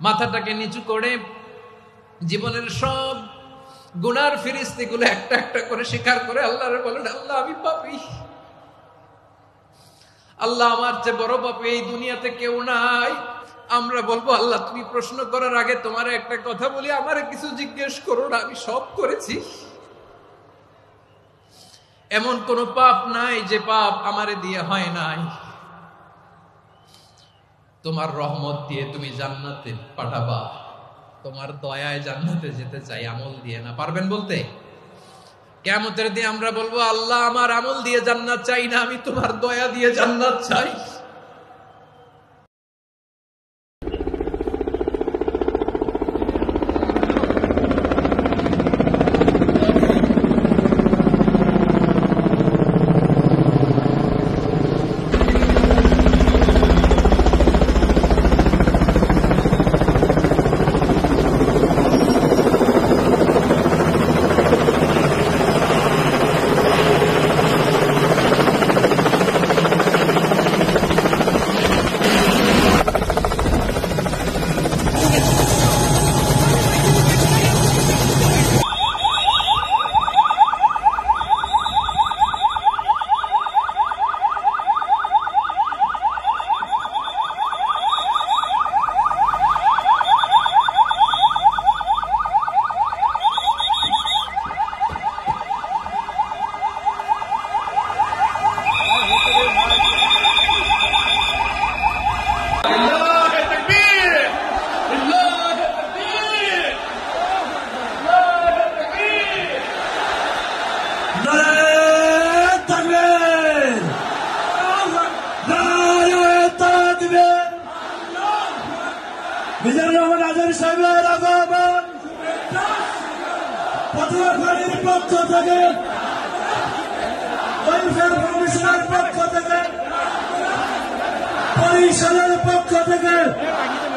মাথাটাকে নিচু করে জীবনের সব গুনার ফিরিস্তিগুলো একটা একটা করে স্বীকার করে আল্লাহরে বলেন, আল্লাহ আমি পাপী, আল্লাহ আমার চেয়ে বড় পাপী এই দুনিয়াতে কেউ নাই। আমরা বলবো, আল্লাহ তুমি প্রশ্ন করার আগে তোমার একটা কথা বলি, আমারে কিছু জিজ্ঞেস করো না, আমি সব করেছি। এমন কোন পাপ নাই যে পাপ আমারে দিয়ে হয় নাই। তোমার রহমত দিয়ে তুমি জান্নাতে পাঠাবা, তোমার দয়ায় জান্নাতে যেতে চাই, আমল দিয়ে না। পারবেন বলতে? কিয়ামতের দিন আমরা বলবো, আল্লাহ আমার আমল দিয়ে জান্নাত চাই না, আমি তোমার দয়া দিয়ে জান্নাত চাই।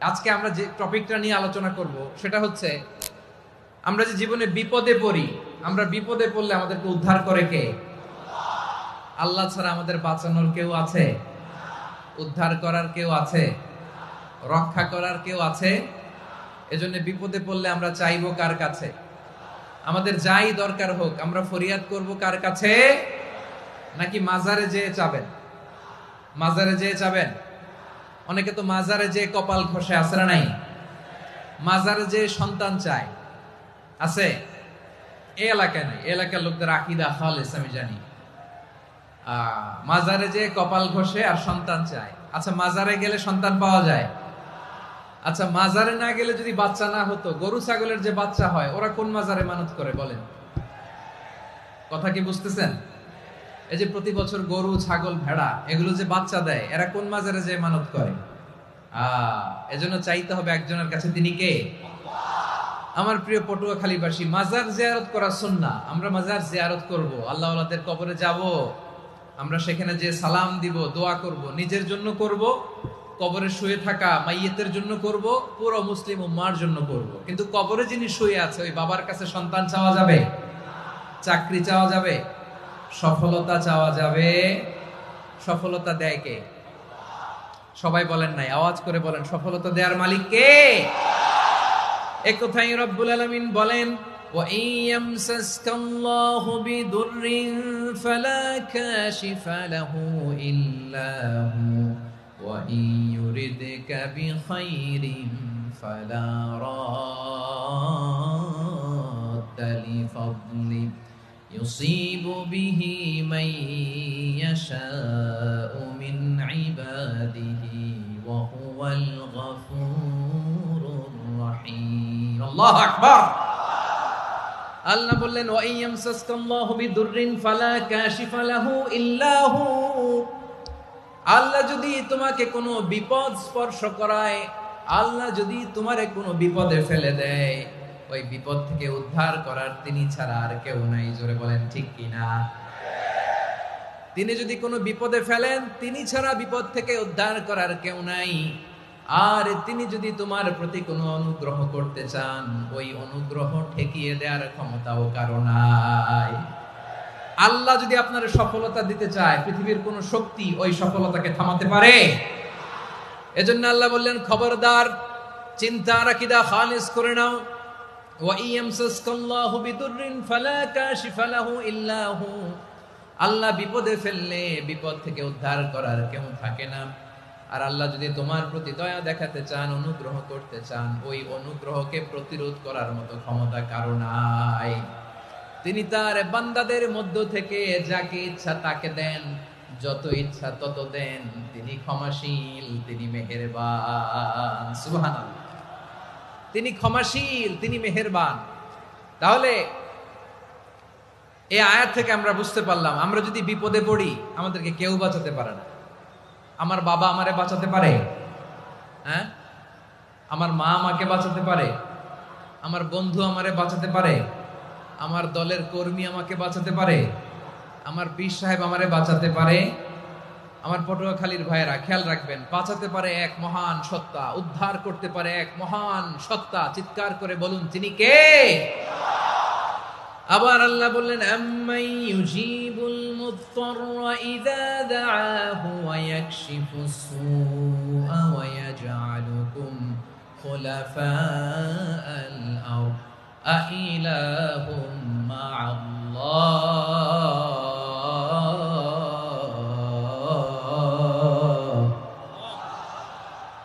আজকে আমরা যে টপিকটা নিয়ে আলোচনা করব সেটা হচ্ছে, আমরা যে জীবনে বিপদে পড়ি, আমরা বিপদে পড়লে আমাদেরকে উদ্ধার করে কে? আল্লাহ ছাড়া আমাদের বাঁচানোর কেউ আছে? উদ্ধার করার কেউ আছে? রক্ষা করার কেউ আছে? এজন্য বিপদে পড়লে আমরা চাইবো কার কাছে? আমাদের যাই দরকার হোক আমরা ফরিয়াদ করব কার কাছে? নাকি মাজারে যেয়ে চাবেন? মাজারে যেয়ে চাবেন? অনেকে তো মাজারে যেয়ে কপাল ঘষে, আছে না নাই? মাজারে যেয়ে সন্তান চায়, আছে? এই এলাকায় নাই, এলাকার লোকদের আকীদা খালেস আমি জানি। মাজারে যেয়ে কপাল ঘষে আর সন্তান চায়। আচ্ছা, মাজারে গেলে সন্তান পাওয়া যায়? আচ্ছা, মাজারে না গেলে যদি বাচ্চা না হতো, গরু ছাগলের যে বাচ্চা হয় ওরা কোন মাজারে মানত করে বলেন? কথা কি বুঝতেছেন? এই যে প্রতি বছর গরু ছাগল ভেড়া এগুলো যে বাচ্চা দেয়, এরা কোন মাজারে যে মানত করে? এজন্য চাইতে হবে একজনের কাছে, তিনি কে? আমার প্রিয় পটুয়াখালীবাসী, মাজার জিয়ারত করা সুন্নাহ। আমরা মাজার জিয়ারত করব, আল্লাহ ওয়ালাদের কবরে যাব, আমরা সেখানে যে সালাম দিব, দোয়া করব, নিজের জন্য করব, কবরে শুয়ে থাকা মাইয়েতের জন্য করব, পুরো মুসলিম উম্মার জন্য করব। কিন্তু কবরে যিনি শুয়ে আছে ওই বাবার কাছে সন্তান চাওয়া যাবে? চাকরি চাওয়া যাবে? সফলতা চাওয়া যাবে? সফলতা দেয় কে? সবাই বলেন নাই, আওয়াজ করে বলেন, সফলতা দেওয়ার মালিক কে? এক কথাই রব্বুল আলামিন বলেন, ওয়া ইয়ামসাসকাল্লাহু বিদুররিন ফালা কাশিফা লাহু ইল্লা হু ওয়া ইয়ুরিদকা বিখাইরিন ফালা রাদ্দা লিফাদলি ইউসিবু বিহি মান ইয়াশাউ মিন ইবাদিহি ওয়া হুয়াল গফুরুর রহিম। আল্লাহু আকবার। আল্লাহ বললেন, ওয়া ইয়ামসাসকাল্লাহু বিদুররিন ফালা কাশিফা লাহু ইল্লা হু। আল্লাহ যদি তোমাকে কোনো বিপদ স্পর্শ করায়, আল্লাহ যদি তোমারে কোনো বিপদে ফেলে দেয়, ওই বিপদ থেকে উদ্ধার করার তিনি ছাড়া আর কেউ নাই। জোরে বলেন ঠিক কিনা? তিনি যদি কোনো বিপদে ফেলেন, তিনি ছাড়া বিপদ থেকে উদ্ধার করার কেউ নাই। আর তিনি যদি তোমার প্রতি কোনো অনুগ্রহ করতে চান, ওই অনুগ্রহ ঠেকিয়ে দেওয়ার ক্ষমতাও কারো নাই। আল্লাহ যদি আপনার সফলতা দিতে চায়, পৃথিবীর কোন শক্তি ওই সফলতাকে থামাতে পারে? এজন্য আল্লাহ বললেন, খবরদার চিন্তার আকীদা খালিস করে নাও। ওয়া ইয়ামসাসকাল্লাহু বিদুররিন ফালা কাশিফা লাহু ইল্লা হু। আল্লাহ বিপদে ফেললে বিপদ থেকে উদ্ধার করার কেউ থাকে না। আর আল্লাহ যদি তোমার প্রতি দয়া দেখাতে চান, অনুগ্রহ করতে চান, ওই অনুগ্রহকে প্রতিরোধ করার মতো ক্ষমতা কারো নাই। তিনি তার বান্দাদের মধ্য থেকে যাকে ইচ্ছা তাকে দেন, যত ইচ্ছা তত দেন। তিনি ক্ষমাশীল, তিনি মেহেরবান। সুবহানাল্লাহ। তিনি ক্ষমাশীল, তিনি মেহেরবান। তাহলে এই আয়াত থেকে আমরা বুঝতে পারলাম, আমরা যদি বিপদে পড়ি আমাদেরকে কেউ বাঁচাতে পারে না। আমার বাবা আমারে বাঁচাতে পারে? হ্যাঁ? আমার মা আমাকে বাঁচাতে পারে? আমার বন্ধু আমারে বাঁচাতে পারে? আমার দলের কর্মী আমাকে বাঁচাতে পারে? আমার পীর সাহেব আমারে বাঁচাতে পারে? আমার পটুয়াখালীর ভাইয়েরা খেয়াল রাখবেন, বাঁচাতে পারে এক মহান সত্তা, উদ্ধার করতে পারে এক মহান সত্তা। চিৎকার করে বলুন, তিনি কে? আবার আল্লাহ বললেন, আম্মাই ইউজিবুল মুত্তাররা ইযা দাআহু ওয়া ইয়াকশিফুস সুআ ওয়া ইয়াজআলুকুম খুলাফাআল আরদ আইলাহুম মা'আল্লাহ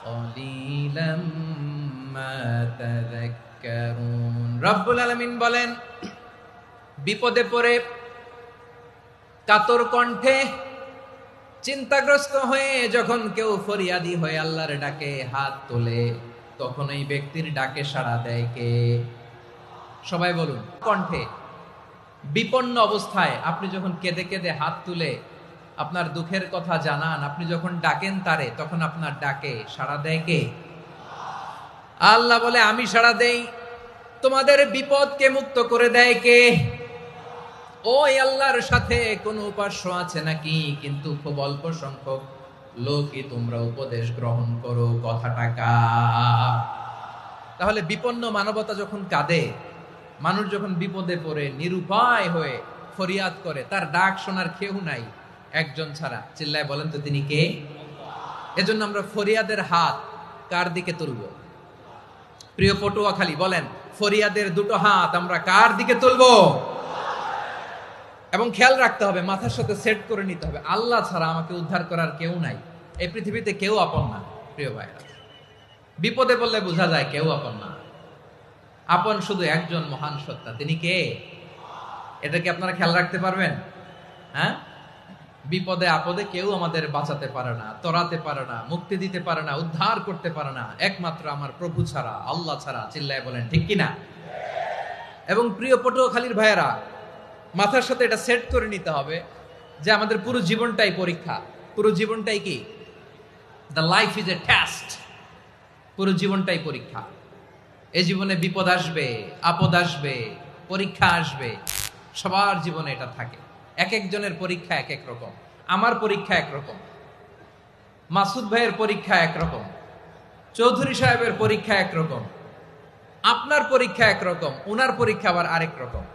ক্বালিলাম মা তাযাক্কারুন। রব্বুল আলামিন বলেন, বিপদে পড়ে কাতর কণ্ঠে চিন্তাগ্রস্ত হয়ে যখন কেউ ফরিয়াদি হয়ে আল্লাহর ডাকে হাত তোলে, তখন এই ব্যক্তির ডাকে সাড়া দেয় কে? সবাই বলুন। কণ্ঠে বিপন্ন অবস্থায় আপনি যখন কেঁদে কেঁদে হাত তুলে আপনার দুঃখের কথা জানান, আপনি যখন ডাকেন তারে, তখন আপনার ডাকে সাড়া দেয় কে? আল্লাহ বলে, আমি সাড়া দেই। তোমাদের বিপদকে মুক্ত করে দেয় কে? ওই আল্লাহর সাথে কোন উপাস্য আছে নাকি? কিন্তু খুব অল্প সংখ্যক লোকই তোমরা উপদেশ গ্রহণ করো। কথাটা কার? তাহলে বিপন্ন মানবতা যখন কাঁদে, মানুষ যখন বিপদে পড়ে নিরুপায় হয়ে ফরিয়াদ করে, তার ডাক শোনার কেউ নাই একজন ছাড়া। চিল্লায় বলেন তো, তিনি কে? এজন্য আমরা ফরিয়াদের হাত কার দিকে তুলব? প্রিয় পটুয়াখালী বলেন, ফরিয়াদের দুটো হাত আমরা কার দিকে তুলবো? এবং খেয়াল রাখতে হবে, মাথার সাথে সেট করে নিতে হবে, আল্লাহ ছাড়া আমাকে উদ্ধার করার কেউ নাই। এই পৃথিবীতে কেউ আপন না। প্রিয় ভাইরা, বিপদে বললে বোঝা যায় কেউ আপন না। আপন শুধু একজন মহান সত্তা, তিনি কে? এটা কি আপনারা খেয়াল রাখতে পারবেন? হ্যাঁ, বিপদে আপদে কেউ আমাদের বাঁচাতে পারে না, তরাতে পারে না, মুক্তি দিতে পারে না, উদ্ধার করতে পারে না, একমাত্র আমার প্রভু ছাড়া, আল্লাহ ছাড়া। চিল্লায় বলেন ঠিক কিনা? এবং প্রিয় পটুয়াখালীর ভাইয়েরা, মাথার সাথে এটা সেট করে নিতে হবে যে আমাদের পুরো জীবনটাই পরীক্ষা। পুরো জীবনটাই কি? The life is a test. পুরো জীবনটাই পরীক্ষা। এই জীবনে বিপদ আসবে, আপদ আসবে, পরীক্ষা আসবে, সবার জীবনে এটা থাকে। এক একজনের পরীক্ষা এক এক রকম। আমার পরীক্ষা একরকম, মাসুদ ভাইয়ের পরীক্ষা একরকম, চৌধুরী সাহেবের পরীক্ষা একরকম, আপনার পরীক্ষা একরকম, উনার পরীক্ষা আবার আরেক রকম।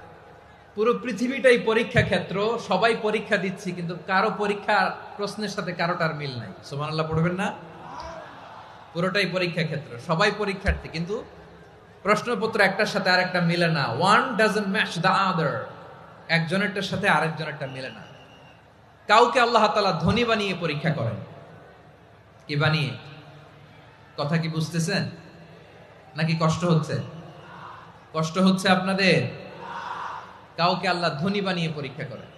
পুরো পৃথিবীটাই পরীক্ষা ক্ষেত্র, সবাই পরীক্ষা দিচ্ছি, কিন্তু কারো পরীক্ষা প্রশ্নের সাথে কারোটার মিল নাই। সুবহানাল্লাহ পড়বেন না? পুরোটাই পরীক্ষা ক্ষেত্র, সবাই পরীক্ষার্থী, কিন্তু প্রশ্নপত্র একটার সাথে আরেকটা মিলে না। One doesn't match the other. একজনেরটার সাথে আরেকজনেরটা মিলে না। কাউকে আল্লাহ তাআলা ধনী বানিয়ে পরীক্ষা করেন। কি বানিয়ে? কথা কি বুঝতেছেন নাকি কষ্ট হচ্ছে? কষ্ট হচ্ছে আপনাদের? কাউকে আল্লাহ ধনী বানিয়ে পরীক্ষা করেন,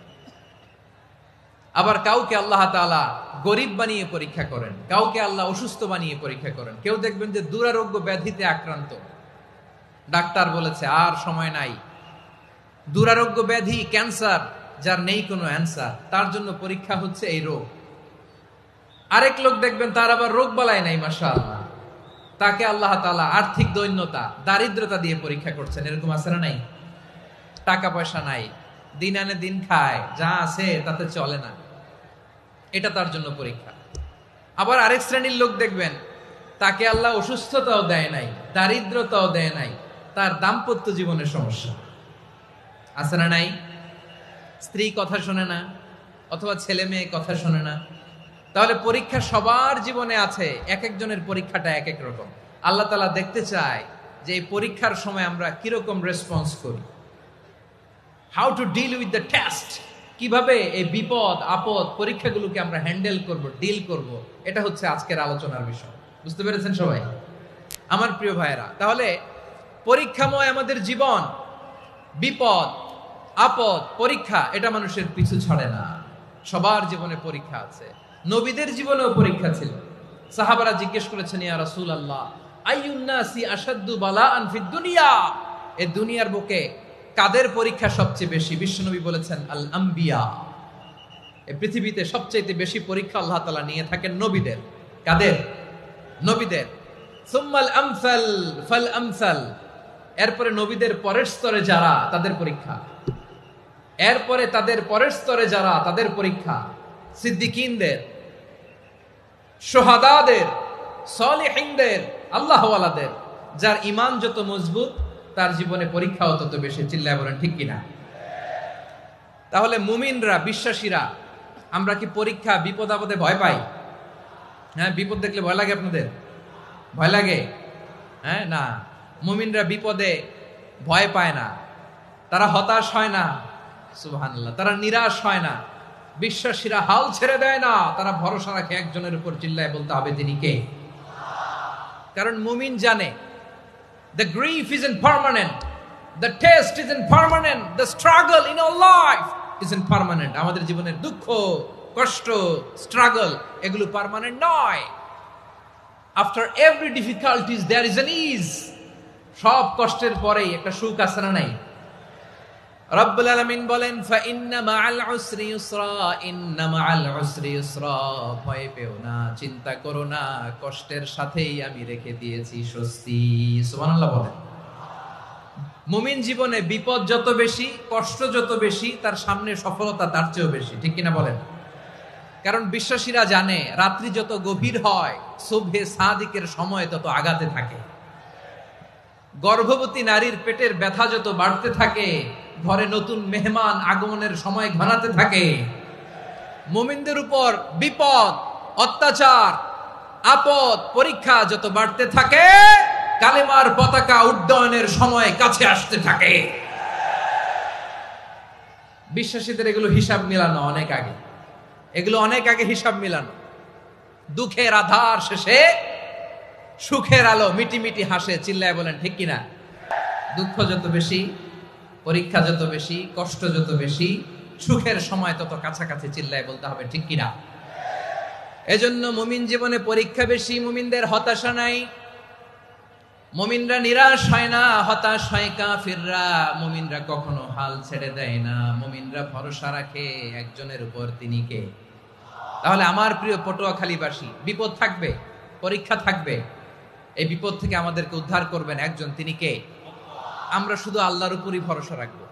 আবার কাউকে আল্লাহ তাআলা গরিব বানিয়ে পরীক্ষা করেন, কাউকে আল্লাহ অসুস্থ বানিয়ে পরীক্ষা করেন। কেউ দেখবেন যে দুরারোগ্য ব্যাধিতে আক্রান্ত, ডাক্তার বলেছে আর সময় নাই, দুরারোগ্য ব্যাধি, ক্যান্সার, যার নেই কোনো অ্যান্সার, তার জন্য পরীক্ষা হচ্ছে এই রোগ। আরেক লোক দেখবেন তার আবার রোগ বালাই নাই, মাশাআল্লাহ, তাকে আল্লাহ তাআলা আর্থিক দৈন্যতা, দারিদ্রতা দিয়ে পরীক্ষা করছেন। এরকম আছে না নাই? টাকা পয়সা নাই, দিন আনে দিন খায়, যা আছে তাতে চলে না, এটা তার জন্য পরীক্ষা। আবার আরেক শ্রেণীর লোক দেখবেন তাকে আল্লাহ অসুস্থতাও দেয় নাই, দারিদ্রতাও দেয় নাই, তার দাম্পত্য জীবনের সমস্যা আছে না নাই? স্ত্রী কথা শোনে না, অথবা ছেলে মেয়ে কথা শোনে না। তাহলে পরীক্ষা সবার জীবনে আছে, এক একজনের পরীক্ষাটা এক এক রকম। আল্লাহ তাআলা দেখতে চায় যে এই পরীক্ষার সময় আমরা কিরকম রেসপন্স করি, how to deal with the test, কিভাবে এই বিপদ আপদ পরীক্ষাগুলোকে আমরা হ্যান্ডেল করব, ডিল করব। এটা হচ্ছে আজকের আলোচনার বিষয়। বুঝতে পেরেছেন সবাই আমার প্রিয় ভাইয়েরা? তাহলে পরীক্ষাময় আমাদের জীবন, বিপদ আপদ পরীক্ষা এটা মানুষের পিছু ছাড়ে না। সবার জীবনে পরীক্ষা আছে, নবীদের জীবনেও পরীক্ষা ছিল। সাহাবারা জিজ্ঞেস করেছেন, ইয়া রাসূলুল্লাহ আইয়ুন নাসি আশাদ্দু বালাআন ফিদ দুনিয়া, এই দুনিয়ার বুকে কাদের পরীক্ষা সবচেয়ে বেশি? বিশ্বনবী বলেছেন আল আম্বিয়া, এই পৃথিবীতে সবচেয়ে বেশি পরীক্ষা আল্লাহ তাআলা নিয়ে থাকেন নবীদের। কাদের? নবীদের। সুম্মাল আমসাল ফাল আমসাল, এরপরে নবীদের পরের স্তরে যারা তাদের পরীক্ষা, এরপরে তাদের পরের স্তরে যারা তাদের পরীক্ষা, সিদ্দিকিনদের, শুহাদাদের, সালিহিনদের, আল্লাহওয়ালাদের। যার ঈমান যত মজবুত তার জীবনে পরীক্ষাও তত বেশি। চিল্লায় বলেন ঠিক কিনা? তাহলে মুমিনরা, বিশ্বাসীরা, আমরা কি পরীক্ষা বিপদ আপদে ভয় পাই? হ্যাঁ, বিপদ দেখলে ভয় লাগে? আপনাদের ভয় লাগে? হ্যাঁ, না, মুমিনরা বিপদে ভয় পায় না, তারা হতাশ হয় না, সুবহানাল্লাহ, তারা নিরাশ হয় না। বিশ্বাসীরা হাল ছেড়ে দেয় না, তারা ভরসা রাখে একজনের উপর। চিল্লায় বলতে হবে তিনি কে? কারণ মুমিন জানে the grief isn't permanent, the test isn't permanent, the struggle in our life isn't permanent. আমাদের জীবনের দুঃখ, কষ্ট, স্ট্রাগল এগুলো পার্মানেন্ট নয়। after every difficulties there is an ease. সব কষ্টের পরেই একটা সুখ আছে না নাই? রব্বুল আলামিন বলেন ফা ইন্না মাআল উসরি ইউসরা, ইন্না মাআল উসরি ইউসরা, ভয় পেও না, চিন্তা করো না, কষ্টের সাথেই আমি রেখে দিয়েছি স্বস্তি। সুবহানাল্লাহ বলেন। মুমিন জীবনে বিপদ যত বেশি, কষ্ট যত বেশি, তার সামনে সফলতা তার চেয়েও বেশি। ঠিক কিনা বলেন? কারণ বিশ্বাসীরা জানে রাত্রি যত গভীর হয় সুবহে সাদিকের সময় তত আগাতে থাকে। গর্ভবতী নারীর পেটের ব্যথা যত বাড়তে থাকে, ঘরে নতুন মেহমান আগমনের সময় ঘনাতে থাকে। মুমিনদের উপর বিপদ, অত্যাচার, আপদ, পরীক্ষা যত বাড়তে থাকে, কালেমার পতাকা উড্ডয়নের সময় কাছে আসতে থাকে। বিশ্বাসীদের এগুলো হিসাব মিলানো অনেক আগে, এগুলো অনেক আগে হিসাব মিলানো। দুঃখের আধার শেষে সুখের আলো মিটি মিটি হাসে। চিল্লায় বলেন ঠিক কিনা? দুঃখ যত বেশি, পরীক্ষা যত বেশি, কষ্ট যত বেশি, সুখের সময় তত কাছাকাছি। চিল্লায় বলতে হবে ঠিক কিনা? এজন্য মুমিন জীবনে পরীক্ষা বেশি, মুমিনদের হতাশা নাই। মুমিনরা নিরাশ হয় না, হতাশ হয় কাফিররা। মুমিনরা কখনো হাল ছেড়ে দেয় না, মুমিনরা ভরসা রাখে একজনের উপর, তিনি কে? তাহলে আমার প্রিয় পটুয়াখালীবাসী, বিপদ থাকবে, পরীক্ষা থাকবে, এই বিপদ থেকে আমাদেরকে উদ্ধার করবেন একজন, তিনি কে? আমরা শুধু আল্লাহর উপরই ভরসা রাখবো।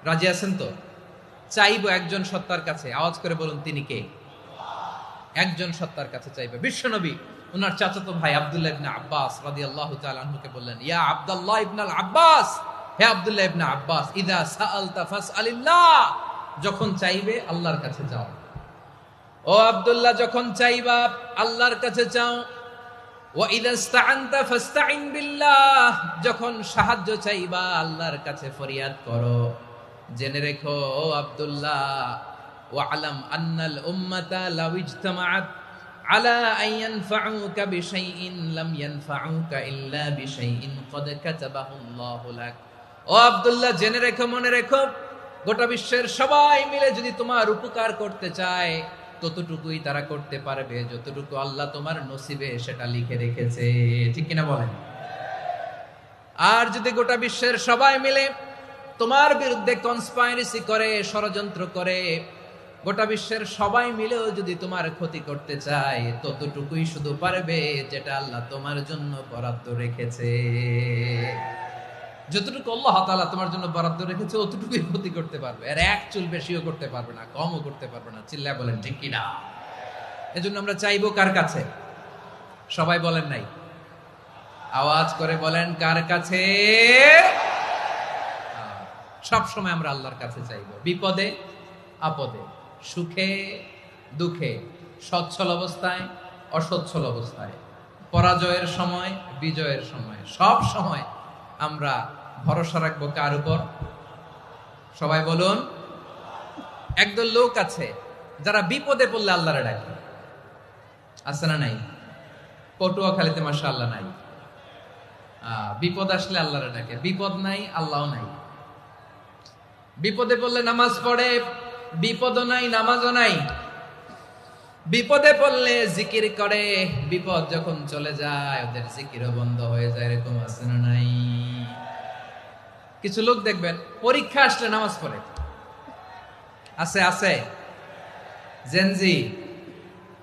রাজি আছেন তো? চাইবো একজন সত্তার কাছে। আওয়াজ করে বলুন তিনি কে? একজন সত্তার কাছে চাইবে। বিশ্বনবী ওনার চাচাতো ভাই আব্দুল্লাহ ইবনে আব্বাস রাদিয়াল্লাহু তাআলা আনহুকে বললেন, ইয়া আব্দুল্লাহ ইবনুল আব্বাস, হে আব্দুল্লাহ ইবনে আব্বাস, ইযা সাআলতা ফাসআলিল্লাহ, যখন চাইবে আল্লাহর কাছে যাও। ও আব্দুল্লাহ, যখন চাইবা আল্লাহর কাছে চাও। ওয়া ইযা ইসতাআনতা ফাসতাইন বিল্লাহ, যখন সাহায্য চাইবা আল্লাহর কাছে ফরিয়াদ করো। জেনে রেখো ও আব্দুল্লাহ, ওয়া'লাম আন্নাল উম্মাতা লাউ ইজতামাআত আলা আন ইয়ানফাউকা বিশাইইন লাম ইয়ানফাউকা ইল্লা বিশাইইন ক্বাদ কাতাবাহু আল্লাহু লাক। ও আব্দুল্লাহ, জেনে রেখো, মনে রেখো, গোটা বিশ্বের সবাই মিলে যদি তোমার উপকার করতে চায় ততটুকুই তারা করতে পারবে যতটুকু আল্লাহ তোমার নসিবে সেটা লিখে রেখেছে। ঠিক কিনা বলেন? আর যদি গোটা বিশ্বের সবাই মিলে তোমার বিরুদ্ধে কনস্পাইরেসি করে, ষড়যন্ত্র করে, গোটা বিশ্বের সবাই মিলেও যদি তোমার ক্ষতি করতে চায় ততটুকুই শুধু পারবে যেটা আল্লাহ তোমার জন্য বরাদ্দ রেখেছে। যতটুকু আল্লাহ তাআলা তোমার জন্য বরাদ্দ রেখেছে অতটুকুই ক্ষতি করতে পারবে, আর এক চুল বেশিও করতে পারবে না, কমও করতে পারবে না। চিল্লায় বলেন ঠিক কিনা? এজন্য আমরা চাইবো কার কাছে? সবাই বলেন নাই, আওয়াজ করে বলেন কার কাছে? সব সময় আমরা আল্লাহর কাছে চাইবো, বিপদে আপদে, সুখে দুঃখে, সচ্ছল অবস্থায় অসচ্ছল অবস্থায়। পরাজয়ের সময়, বিজয়ের সময়, সব সময় আমরা ভরসা রাখবো কার উপর? সবাই বলুন। একদল লোক আছে যারা বিপদে পড়লে আল্লাহরে ডাকে, আছে না নাই? পটুয়াখালীতে মাশাআল্লাহ নাই। বিপদ আসলে আল্লাহরে ডাকে, বিপদ নাই আল্লাহও নাই। বিপদে পড়লে নামাজ পড়ে, বিপদও নাই নামাজও নাই। বিপদে পড়লে জিকির করে, বিপদ যখন চলে যায় ওদের জিকিরও বন্ধ হয়ে যায়। এরকম আছে না নাই? কিছু লোক দেখবেন পরীক্ষা আসলে নামাজ পড়ে, আছে আছে। জেনজি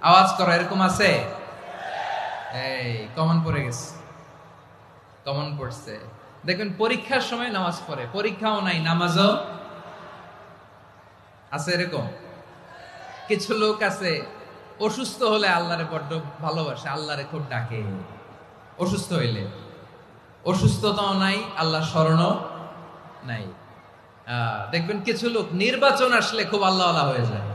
আওয়াজ করো, এরকম আছে? এই কমন পড়ে গেছে, কমন পড়ছে। দেখবেন পরীক্ষার সময় নামাজ পড়ে, পরীক্ষাও নাই নামাজও আছে। এরকম কিছু লোক আছে অসুস্থ হলে আল্লাহরে বড্ড ভালোবাসে, আল্লাহরে খুব ডাকে। অসুস্থ হইলে অসুস্থতাও নাই, আল্লাহ স্মরণও নাই। দেখবেন কিছু লোক নির্বাচন আসলে খুব আল্লাহওয়ালা হয়ে যায়।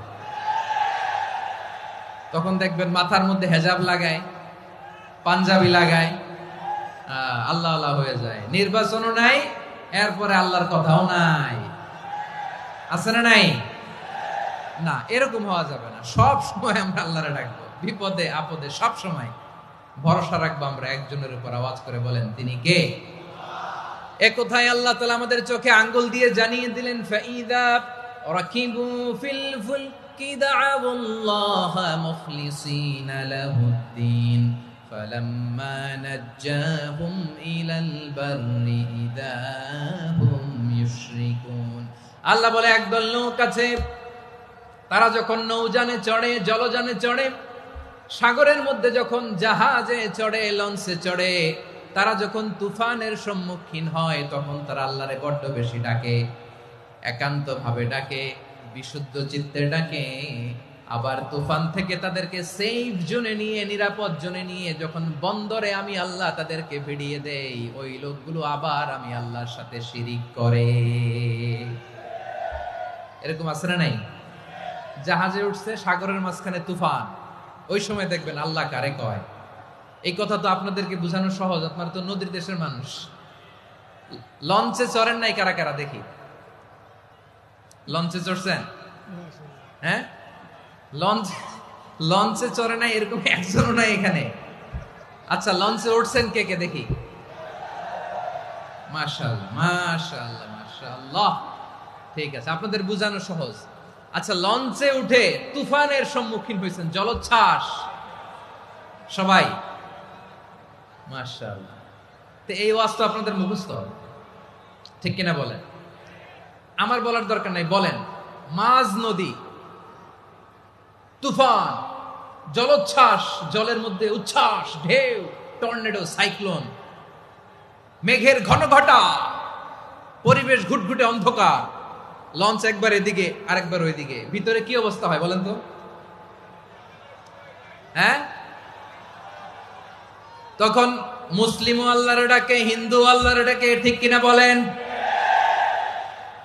তখন দেখবেন মাথার মধ্যে হেজাব লাগায়, পাঞ্জাবি লাগায়, আল্লাহওয়ালা হয়ে যায়। নির্বাচনও নাই, এরপরে আল্লাহর কথাও নাই। আছে না নাই? না, এরকম হওয়া যাবে না। সব সময় আমরা আল্লাহরে ডাকবো, বিপদে আপদে সব সময় ভরসা রাখবো আমরা একজনের উপর। আওয়াজ করে বলেন, তিনি কে? এ কথায় আল্লাহ তাআলা আমাদের চোখে আঙ্গুল দিয়ে জানিয়ে দিলেন, ফাইদা রাকিবু ফিল ফুলকি দা'আউল্লাহা মুখলিসিনা লাহুদ্দিন ফালাম্মা নাজ্জাহুম ইলাল বাররি ইযা হুম ইউশরিকুন। আল্লাহ বলে একদল লোক আছে, তারা যখন নৌযানে চড়ে, জলযানে চড়ে, সাগরের মধ্যে যখন জাহাজে চড়ে, লঞ্চে চড়ে, তারা যখন তুফানের সম্মুখীন হয় তখন তারা আল্লাহরে বড্ড বেশি ডাকে, একান্ত ভাবে ডাকে, বিশুদ্ধ চিত্তে ডাকে। আবার তুফান থেকে তাদেরকে সেফ জোনে নিয়ে, নিরাপদ জোনে নিয়ে যখন বন্দরে আমি আল্লাহ তাদেরকে ভিড়িয়ে দেই, ওই লোকগুলো আবার আমি আল্লাহর সাথে শিরিক করে। এরকম আছে না নাই? জাহাজে উঠছে, সাগরের মাঝখানে তুফান, ওই সময় দেখবেন আল্লাহ কারে কয়। এই কথা তো আপনাদেরকে বোঝানো সহজ, আপনারা তো নদীর দেশের মানুষ। লঞ্চে চড়েন নাই কারা কারা? দেখি, লঞ্চে চড়ছেন? হ্যাঁ, লঞ্চে চড়ে নাই এরকম একজনও নাই এখানে। আচ্ছা, লঞ্চে উঠছেন কে কে? দেখি। মাশাআল্লাহ মাশাআল্লাহ মাশাআল্লাহ, ঠিক আছে, আপনাদের বোঝানো সহজ। আচ্ছা, লঞ্চে উঠে তুফানের সম্মুখীন হয়েছেন, জলোচ্ছ্বাস, সবাই? মাশাআল্লাহ। তো এই ওয়াজ তো আপনাদের মুখস্থ, ঠিক কিনা বলেন? আমার বলার দরকার নাই, বলেন। মাঝ নদী, তুফান, জলোচ্ছ্বাস, জলের মধ্যে উচ্ছ্বাস, ঢেউ, টর্নেডো, সাইক্লোন, মেঘের ঘনঘটা, পরিবেশ ঘুটঘুটে অন্ধকার, লঞ্চ একবার এদিকে আরেকবার ওইদিকে, ভিতরে কি অবস্থা হয় বলেন তো? হ্যাঁ, তখন মুসলিমও আল্লাহর ডাকে, হিন্দু আল্লাহর ডাকে, ঠিক কিনা বলেন?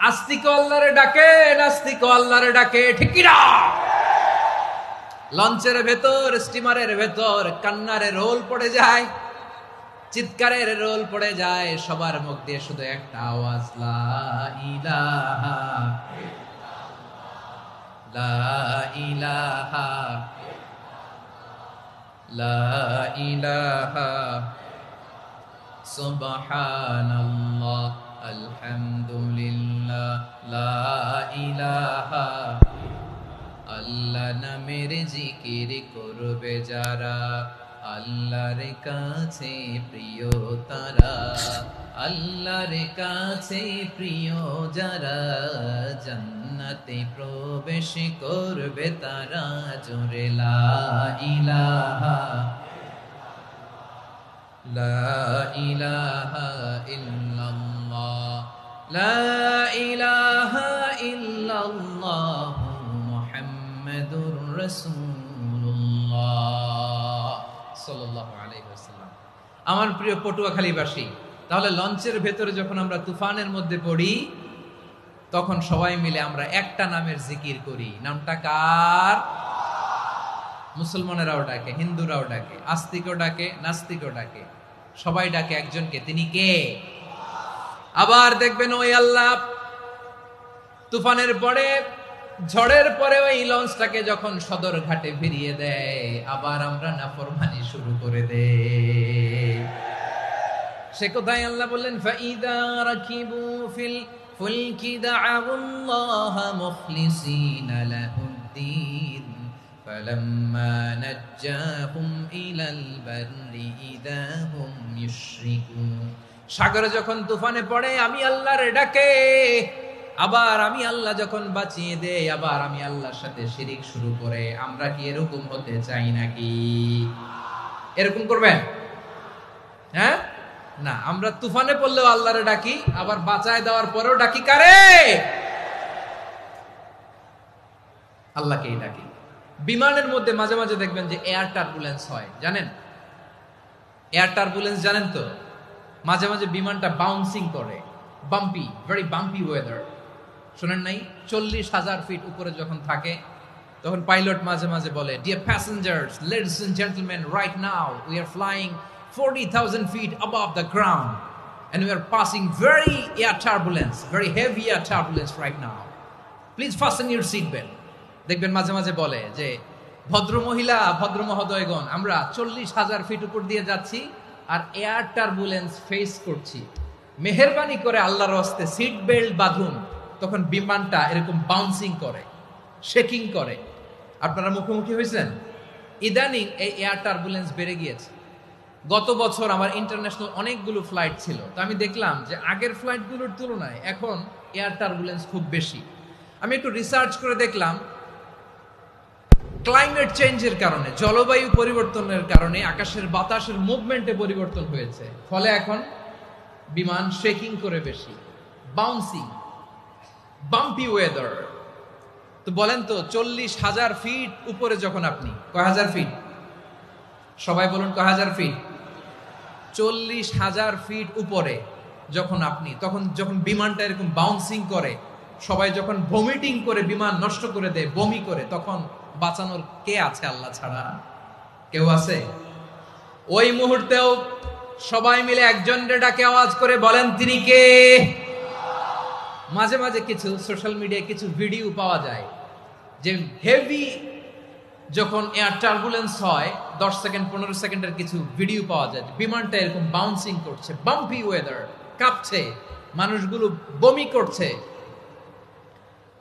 আস্তিক আল্লাহর ডাকে, নাস্তিক আল্লাহর ডাকে, ঠিক কিনা? লঞ্চের ভেতর, স্টিমারের ভেতর কান্নারে রোল পড়ে যায়, চিৎকারের রোল পড়ে যায়, সবার মুখ দিয়ে শুধু একটা আওয়াজ, লা ইলাহা লা ইলাহা লা ইলাহা সুবহানাল্লাহ আলহামদুলিল্লাহ লা ইলাহা। আল্লাহ নামের জিকির করবে যারা, আল্লাহর কাছে প্রিয় তারা, আল্লাহর কাছে প্রিয় যারা, জান্নাতে প্রবেশ করবে তারা, জোরে লা ইলাহা লা ইলাহা ইল্লাল্লাহ লা ইলাহা ইল্লাল্লাহ মুহাম্মাদুর রাসূলুল্লাহ সাল্লাল্লাহু আলাইহি ওয়াসাল্লাম। আমার প্রিয় পটুয়াখালীবাসী, তাহলে লঞ্চের ভেতরে যখন আমরা তুফানের মধ্যে পড়ি তখন সবাই মিলে আমরা একটা নামের জিকির করি। নামটা কার? মুসলমানেরাও ডাকে, হিন্দুরাও ডাকে, আস্তিকও ডাকে, নাস্তিকও ডাকে, সবাই ডাকে একজনকে, তিনি কে? আবার দেখবেন ওই আল্লাহ তুফানের পরে, ঝড়ের পরে ওই লঞ্চটাকে যখন সদর ঘাটে ফিরিয়ে দেয়, আবার আমরা নাফরমানি শুরু করে দেই। সে কোথায় আল্লাহ বললেন, ফাইদা রাকিবু ফিল ফুলকি দা'আউল্লাহ মুখলিসিনা লাহুদ্দিন ফালাম্মা নাজ্জাহুম ইলাল বাররি ইযা হুম ইউশরিকুন। সাগরে যখন তুফানে পড়ে আমি আল্লাহর ডাকে, আবার আমি আল্লাহ যখন বাঁচিয়ে দেই, আবার আমি আল্লাহর সাথে শিরিক শুরু করে। আমরা কি এরকম হতে চাই নাকি? এরকম করবেন? হ্যাঁ না, আমরা তুফানে পড়লেও আল্লাহরে ডাকি, আবার বাঁচায় দেওয়ার পরেও ডাকি কারে? আল্লাহকেই ডাকি। বিমানের মধ্যে মাঝে মাঝে দেখবেন যে এয়ার টার্বুলেন্স হয়, জানেন? এয়ার টার্বুলেন্স জানেন তো? মাঝে মাঝে বিমানটা বাউন্সিং করে, বাম্পি, ভেরি বাম্পি ওয়েদার। শোনেন নাই? 40,000 ফিট উপরে যখন থাকে তখন পাইলট মাঝে মাঝে বলে, dear passengers, ladies and gentleman, right now we are flying 40,000 feet above the ground and we are passing very air turbulence, very heavy air turbulence right now. Please fasten your seat belt. দেখবেন মাঝে মাঝে বলে যে, ভদ্র মহিলা, ভদ্র মহোদয়গণ, আমরা 40,000 ফিট উপর দিয়ে যাচ্ছি আর এয়ার টার্বুলেন্স ফেস করছি, মেহেরবানি করে আল্লাহর হস্তে সিট বেল্ট বাঁধুন। তখন বিমানটা এরকম বাউন্সিং করে, শেকিং করে। আপনারা মুখোমুখি হয়েছেন? ইদানিং এই এয়ার টার্বুলেন্স বেড়ে গিয়েছে। গত বছর আমার ইন্টারন্যাশনাল অনেকগুলো ফ্লাইট ছিল, তো আমি দেখলাম যে আগের ফ্লাইটগুলোর তুলনায় এখন এয়ার টার্বুলেন্স খুব বেশি। আমি একটু রিসার্চ করে দেখলাম, ক্লাইমেট চেঞ্জের কারণে, জলবায়ু পরিবর্তনের কারণে আকাশের বাতাসের মুভমেন্টে পরিবর্তন হয়েছে, ফলে এখন বিমান শেকিং করে বেশি, বাউন্সিং, বাম্পি ওয়েদার। তো বলেন তো, 40,000 ফিট উপরে যখন আপনি, কয় হাজার ফিট? সবাই বলুন, কয় হাজার ফিট? 40,000 ফিট উপরে যখন আপনি, তখন যখন বিমানটা এরকম বাউন্সিং করে, সবাই যখন ভমিটিং করে বিমান নষ্ট করে দেয়, বমি করে, তখন বাঁচানোর কে আছে আল্লাহ ছাড়া? কেউ আছে? ওই মুহূর্তেও সবাই মিলে একজনের ডাকে আওয়াজ করে বলেন, তিনি কে? মাঝে মাঝে কিছু সোশ্যাল মিডিয়ায় কিছু ভিডিও পাওয়া যায় যে হেভি যখন এয়ার টার্বুলেন্স হয়, 10 সেকেন্ড 15 সেকেন্ডের কিছু ভিডিও পাওয়া যায়, বিমানটা এরকম বাউন্সিং করছে, বাম্পি ওয়েদার, কাঁপছে, মানুষগুলো বমি করছে,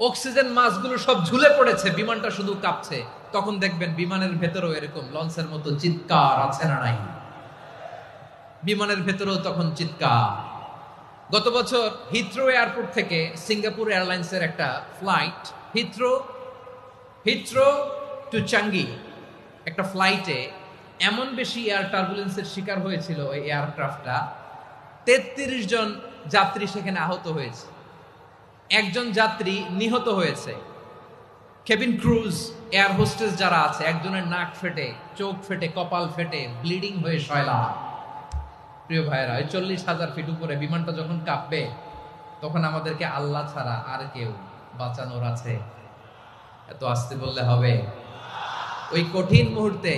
অক্সিজেন মাস্কগুলো সব ঝুলে পড়েছে, বিমানটা শুধু কাঁপছে। তখন দেখবেন বিমানের ভেতরেও এরকম লঞ্চের মতো চিৎকার আছে না নাই? বিমানের ভেতরেও তখন চিৎকার। গত বছর হিথ্রো এয়ারপোর্ট থেকে সিঙ্গাপুর এয়ারলাইন্সের একটা ফ্লাইট, হিথ্রো টু চাঙ্গি, একটা ফ্লাইটে এমন বেশি এয়ার টার্বুলেন্সের শিকার হয়েছিল ওই এয়ারক্রাফটটা, 33 জন যাত্রী সেখানে আহত হয়েছে, একজন যাত্রী নিহত হয়েছে। কেবিন ক্রুজ, এয়ার হোস্টেস যারা আছে, একজনের নাক ফেটে, চোখ ফেটে, কপাল ফেটে, ব্লিডিং হয়ে শয়লা। প্রিয় ভাইয়েরা, ওই 40,000 ফিট উপরে বিমানটা যখন কাঁপবে, তখন আমাদেরকে আল্লাহ ছাড়া আর কেউ বাঁচানোর আছে? এত আস্তে বললে হবে? ওই কঠিন মুহূর্তে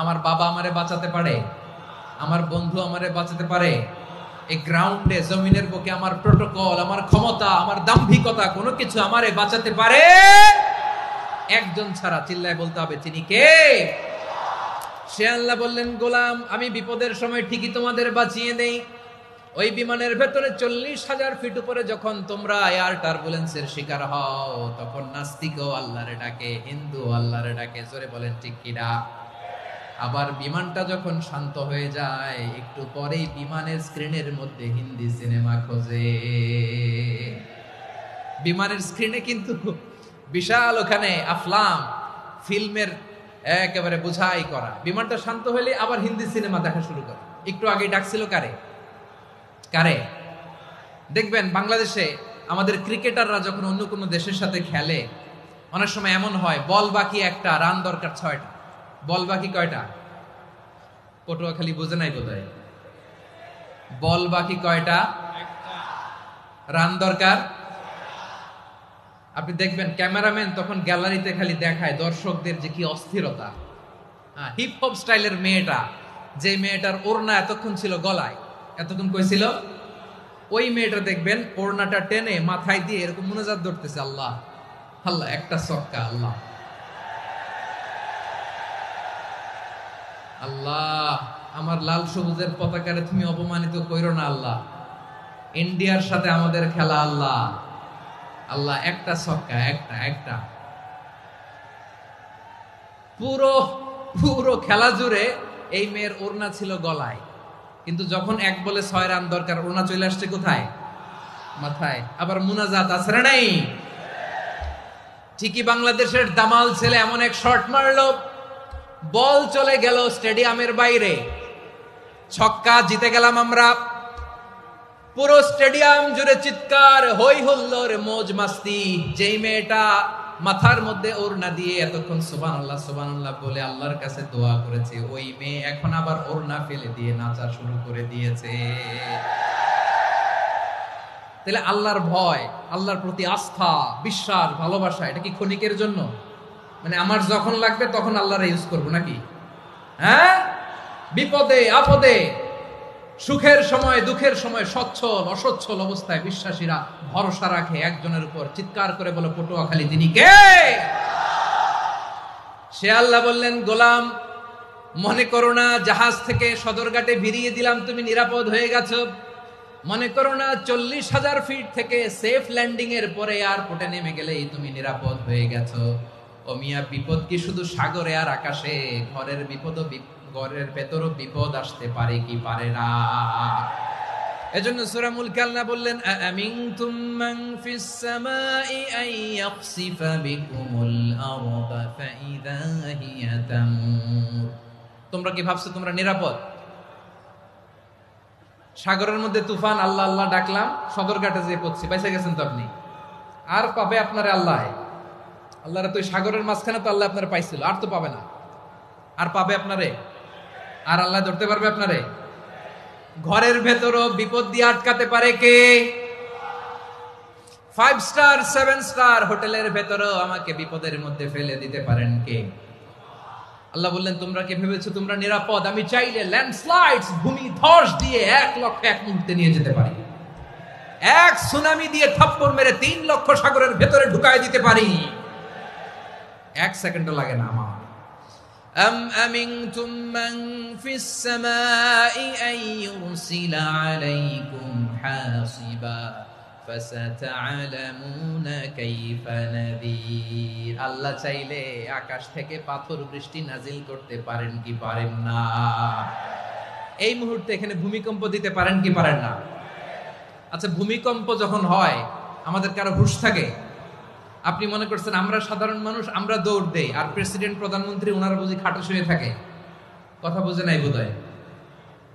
আমার বাবা আমারে বাঁচাতে পারে, আমার বন্ধু আমারে বাঁচাতে পারে। এই গ্রাউন্ডে, জমিনের বুকে আমার প্রোটোকল, আমার ক্ষমতা, আমার দাম্ভিকতা, কোনো কিছু আমারে বাঁচাতে পারে একজন ছাড়া। চিল্লায় বলতে হবে, তিনি কে? সে আল্লাহ বললেন, গোলাম, আমি বিপদের সময় ঠিকই তোমাদের বাঁচিয়ে দেই। ওই বিমানের ভেতরে 40,000 ফিট উপরে যখন তোমরা এয়ার টার্বুলেন্সের শিকার হও, তখন নাস্তিকও আল্লাহরে ডাকে, হিন্দু আল্লাহরে ডাকে। জোরে বলেন ঠিক কিনা? আবার বিমানটা যখন শান্ত হয়ে যায়, একটু পরেই বিমানের স্ক্রিনের মধ্যে হিন্দি সিনেমা খোঁজে। বিমানের স্ক্রিনে কিন্তু বিশাল ওখানে আফলাম, ফিল্মের একেবারে বোঝাই করা। বিমানটা শান্ত হলে আবার হিন্দি সিনেমা দেখা শুরু করে। একটু আগে ডাকছিল কারে? দেখবেন বাংলাদেশে আমাদের ক্রিকেটাররা যখন অন্য কোনো দেশের সাথে খেলে, অনেক সময় এমন হয়, বল বাকি একটা, রান দরকার 6টা। বল বাকি কয়টা? পটুয়াখালী বুঝে নাই বোধহয়। বল বাকি কয়টা? রান দরকার। আপনি দেখবেন ক্যামেরাম্যান তখন গ্যালারিতে খালি দেখায় দর্শকদের যে কি অস্থিরতা, হিপ হপ স্টাইলের মেয়েটা, যে মেয়েটার ওড়না এতক্ষণ ছিল গলায়, এতক্ষণ কই ছিল, ওই মেয়েটা দেখবেন ওড়নাটা টেনে মাথায় দিয়ে এরকম মুনাজাত ধরতেছে, আল্লাহ আল্লাহ, একটা সক্কা, আল্লাহ আল্লাহ, আমার লাল সবুজের পতাকারে তুমি অপমানিত কইরো না আল্লাহ, ইন্ডিয়ার সাথে আমাদের খেলা আল্লাহ আল্লাহ, একটা সক্কা, একটা একটা। পুরো পুরো খেলা জুড়ে এই মেয়ের ওড়না ছিল গলায়, কিন্তু যখন 1 বলে 6 রান দরকার, ওড়না চলে আসছে কোথায়, মাথায়। আবার মুনাজাত আছে না নাই? ঠিকই বাংলাদেশের দামাল ছেলে এমন এক শট মারলো, বল চলে গেল স্টেডিয়ামের বাইরে, ছক্কা, জিতে গেলাম আমরা। পুরো স্টেডিয়াম জুড়ে চিৎকার, হই হুল্লোড়, মৌজ মাস্তি। যেই মেয়েটা মাথার মধ্যে ওড়না দিয়ে এতক্ষণ সুবহানাল্লাহ সুবহানাল্লাহ বলে আল্লাহর কাছে দোয়া করেছে, ওই মেয়ে এখন আবার ওড়না ফেলে দিয়ে নাচা শুরু করে দিয়েছে। তাহলে আল্লাহর ভয়, আল্লাহর প্রতি আস্থা, বিশ্বাস, ভালোবাসা, এটা কি ক্ষণিকের জন্য? মানে আমার যখন লাগবে তখন আল্লাহর ইউজ করবো নাকি? হ্যাঁ, বিপদে আপদে, সুখের সময় দুঃখের সময়, সচ্ছল অসচ্ছল অবস্থায় বিশ্বাসীরা ভরসা রাখে একজনের উপর, চিৎকার করে বলে পটুয়াখালী তিনি কে? সে আল্লাহ বললেন, গোলাম মনে করো না জাহাজ থেকে সদরঘাটে ভিড়িয়ে দিলাম তুমি নিরাপদ হয়ে গেছো, মনে করো না 40,000 ফিট থেকে সেফ ল্যান্ডিং এর পরে এয়ারপোর্টে নেমে গেলেই তুমি নিরাপদ হয়ে গেছো। ও মিয়া, বিপদ কি শুধু সাগরে আর আকাশে? ঘরের বিপদও, ঘরের ভেতরও বিপদ আসতে পারে কি পারে না? এজন্য সূরা মুলক আল্লাহ বললেন, আমিনতুম মান ফিস সামাই আন ইয়াখসিফা বিকুমুল আরদা ফাইযা হিয়া তামুর। তোমরা কি ভাবছো তোমরা নিরাপদ? সাগরের মধ্যে তুফান, আল্লাহ আল্লাহ ডাকলাম, সদরঘাটে যেয়ে পড়ছি, বাইসে গেছেন তো আপনি। আর পাবে আপনারে আল্লাহ? আল্লাহরা তো সাগরের মাঝখানে তো আল্লাহ আপনারা পাইছিল, আর তো পাবে না। আর পাবে আপনারে? আর আল্লাহ ধরতে পারবে আপনারে? ঘরের ভেতরও বিপদ দিয়ে আটকাতে পারে কে? 5 স্টার 7 স্টার হোটেলের ভেতরও আমাকে বিপদের মধ্যে ফেলে দিতে পারেন কে? আল্লাহ বললেন, তোমরা কি ভেবেছো তোমরা নিরাপদ? আমি চাইলে ল্যান্ডস্লাইডস, ভূমি ধস দিয়ে 1 লক্ষ 1 মুহূর্তে নিয়ে যেতে পারি, এক সুনামি দিয়ে থাপ্পড় মেরে 3 লক্ষ সাগরের ভেতরে ঢুকায় দিতে পারি, 1 সেকেন্ডও লাগে না আমার। أم أمنتم من في السماء أن يرسل عليكم حاصبا فستعلمون كيف نذير। আল্লাহ চাইলে আকাশ থেকে পাথর বৃষ্টি নাজিল করতে পারেন কি পারেন না? এই মুহূর্তে এখানে ভূমিকম্প দিতে পারেন কি পারেন না? আচ্ছা, ভূমিকম্প যখন হয় আমাদের কারো হুঁশ থাকে? আপনি মনে করছেন আমরা সাধারণ মানুষ, আমরা দৌড় দেই, আর প্রেসিডেন্ট প্রধানমন্ত্রী ওনারা বুঝি খাটে শুয়ে থাকে? কথা বুঝে নাই বোধহয়।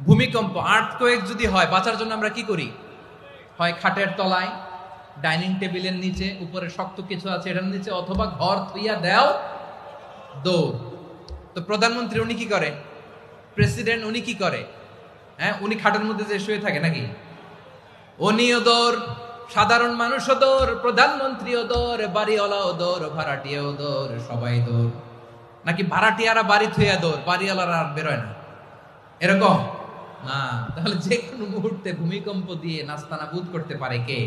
ভূমিকম্প, আর্থকোয়েক যদি হয়, বাঁচার জন্য আমরা কি করি? হয় খাটের তলায়, ডাইনিং টেবিলের নিচে, উপরে শক্ত কিছু আছে এটার নিচে, অথবা ঘর থুইয়া দেও দৌড়। তো প্রধানমন্ত্রী উনি কি করে? প্রেসিডেন্ট উনি কি করে? হ্যাঁ, উনি খাটের মধ্যে যে শুয়ে থাকে নাকি? উনিও দৌড়, সাধারণ মানুষও দৌড়, প্রধানমন্ত্রীও দৌড়, বাড়িওয়ালাও দৌড়, ভাড়াটিয়াও দৌড়, সবাই দৌড়। নাকি ভাড়াটিয়ারা বাড়ি থুইয়া দৌড়, বাড়িওয়ালারা আর বেরোয় না? এরকম না। তাহলে যে কোনো মুহূর্তে ভূমিকম্প দিয়ে নাস্তানাবুদ করতে পারে কে?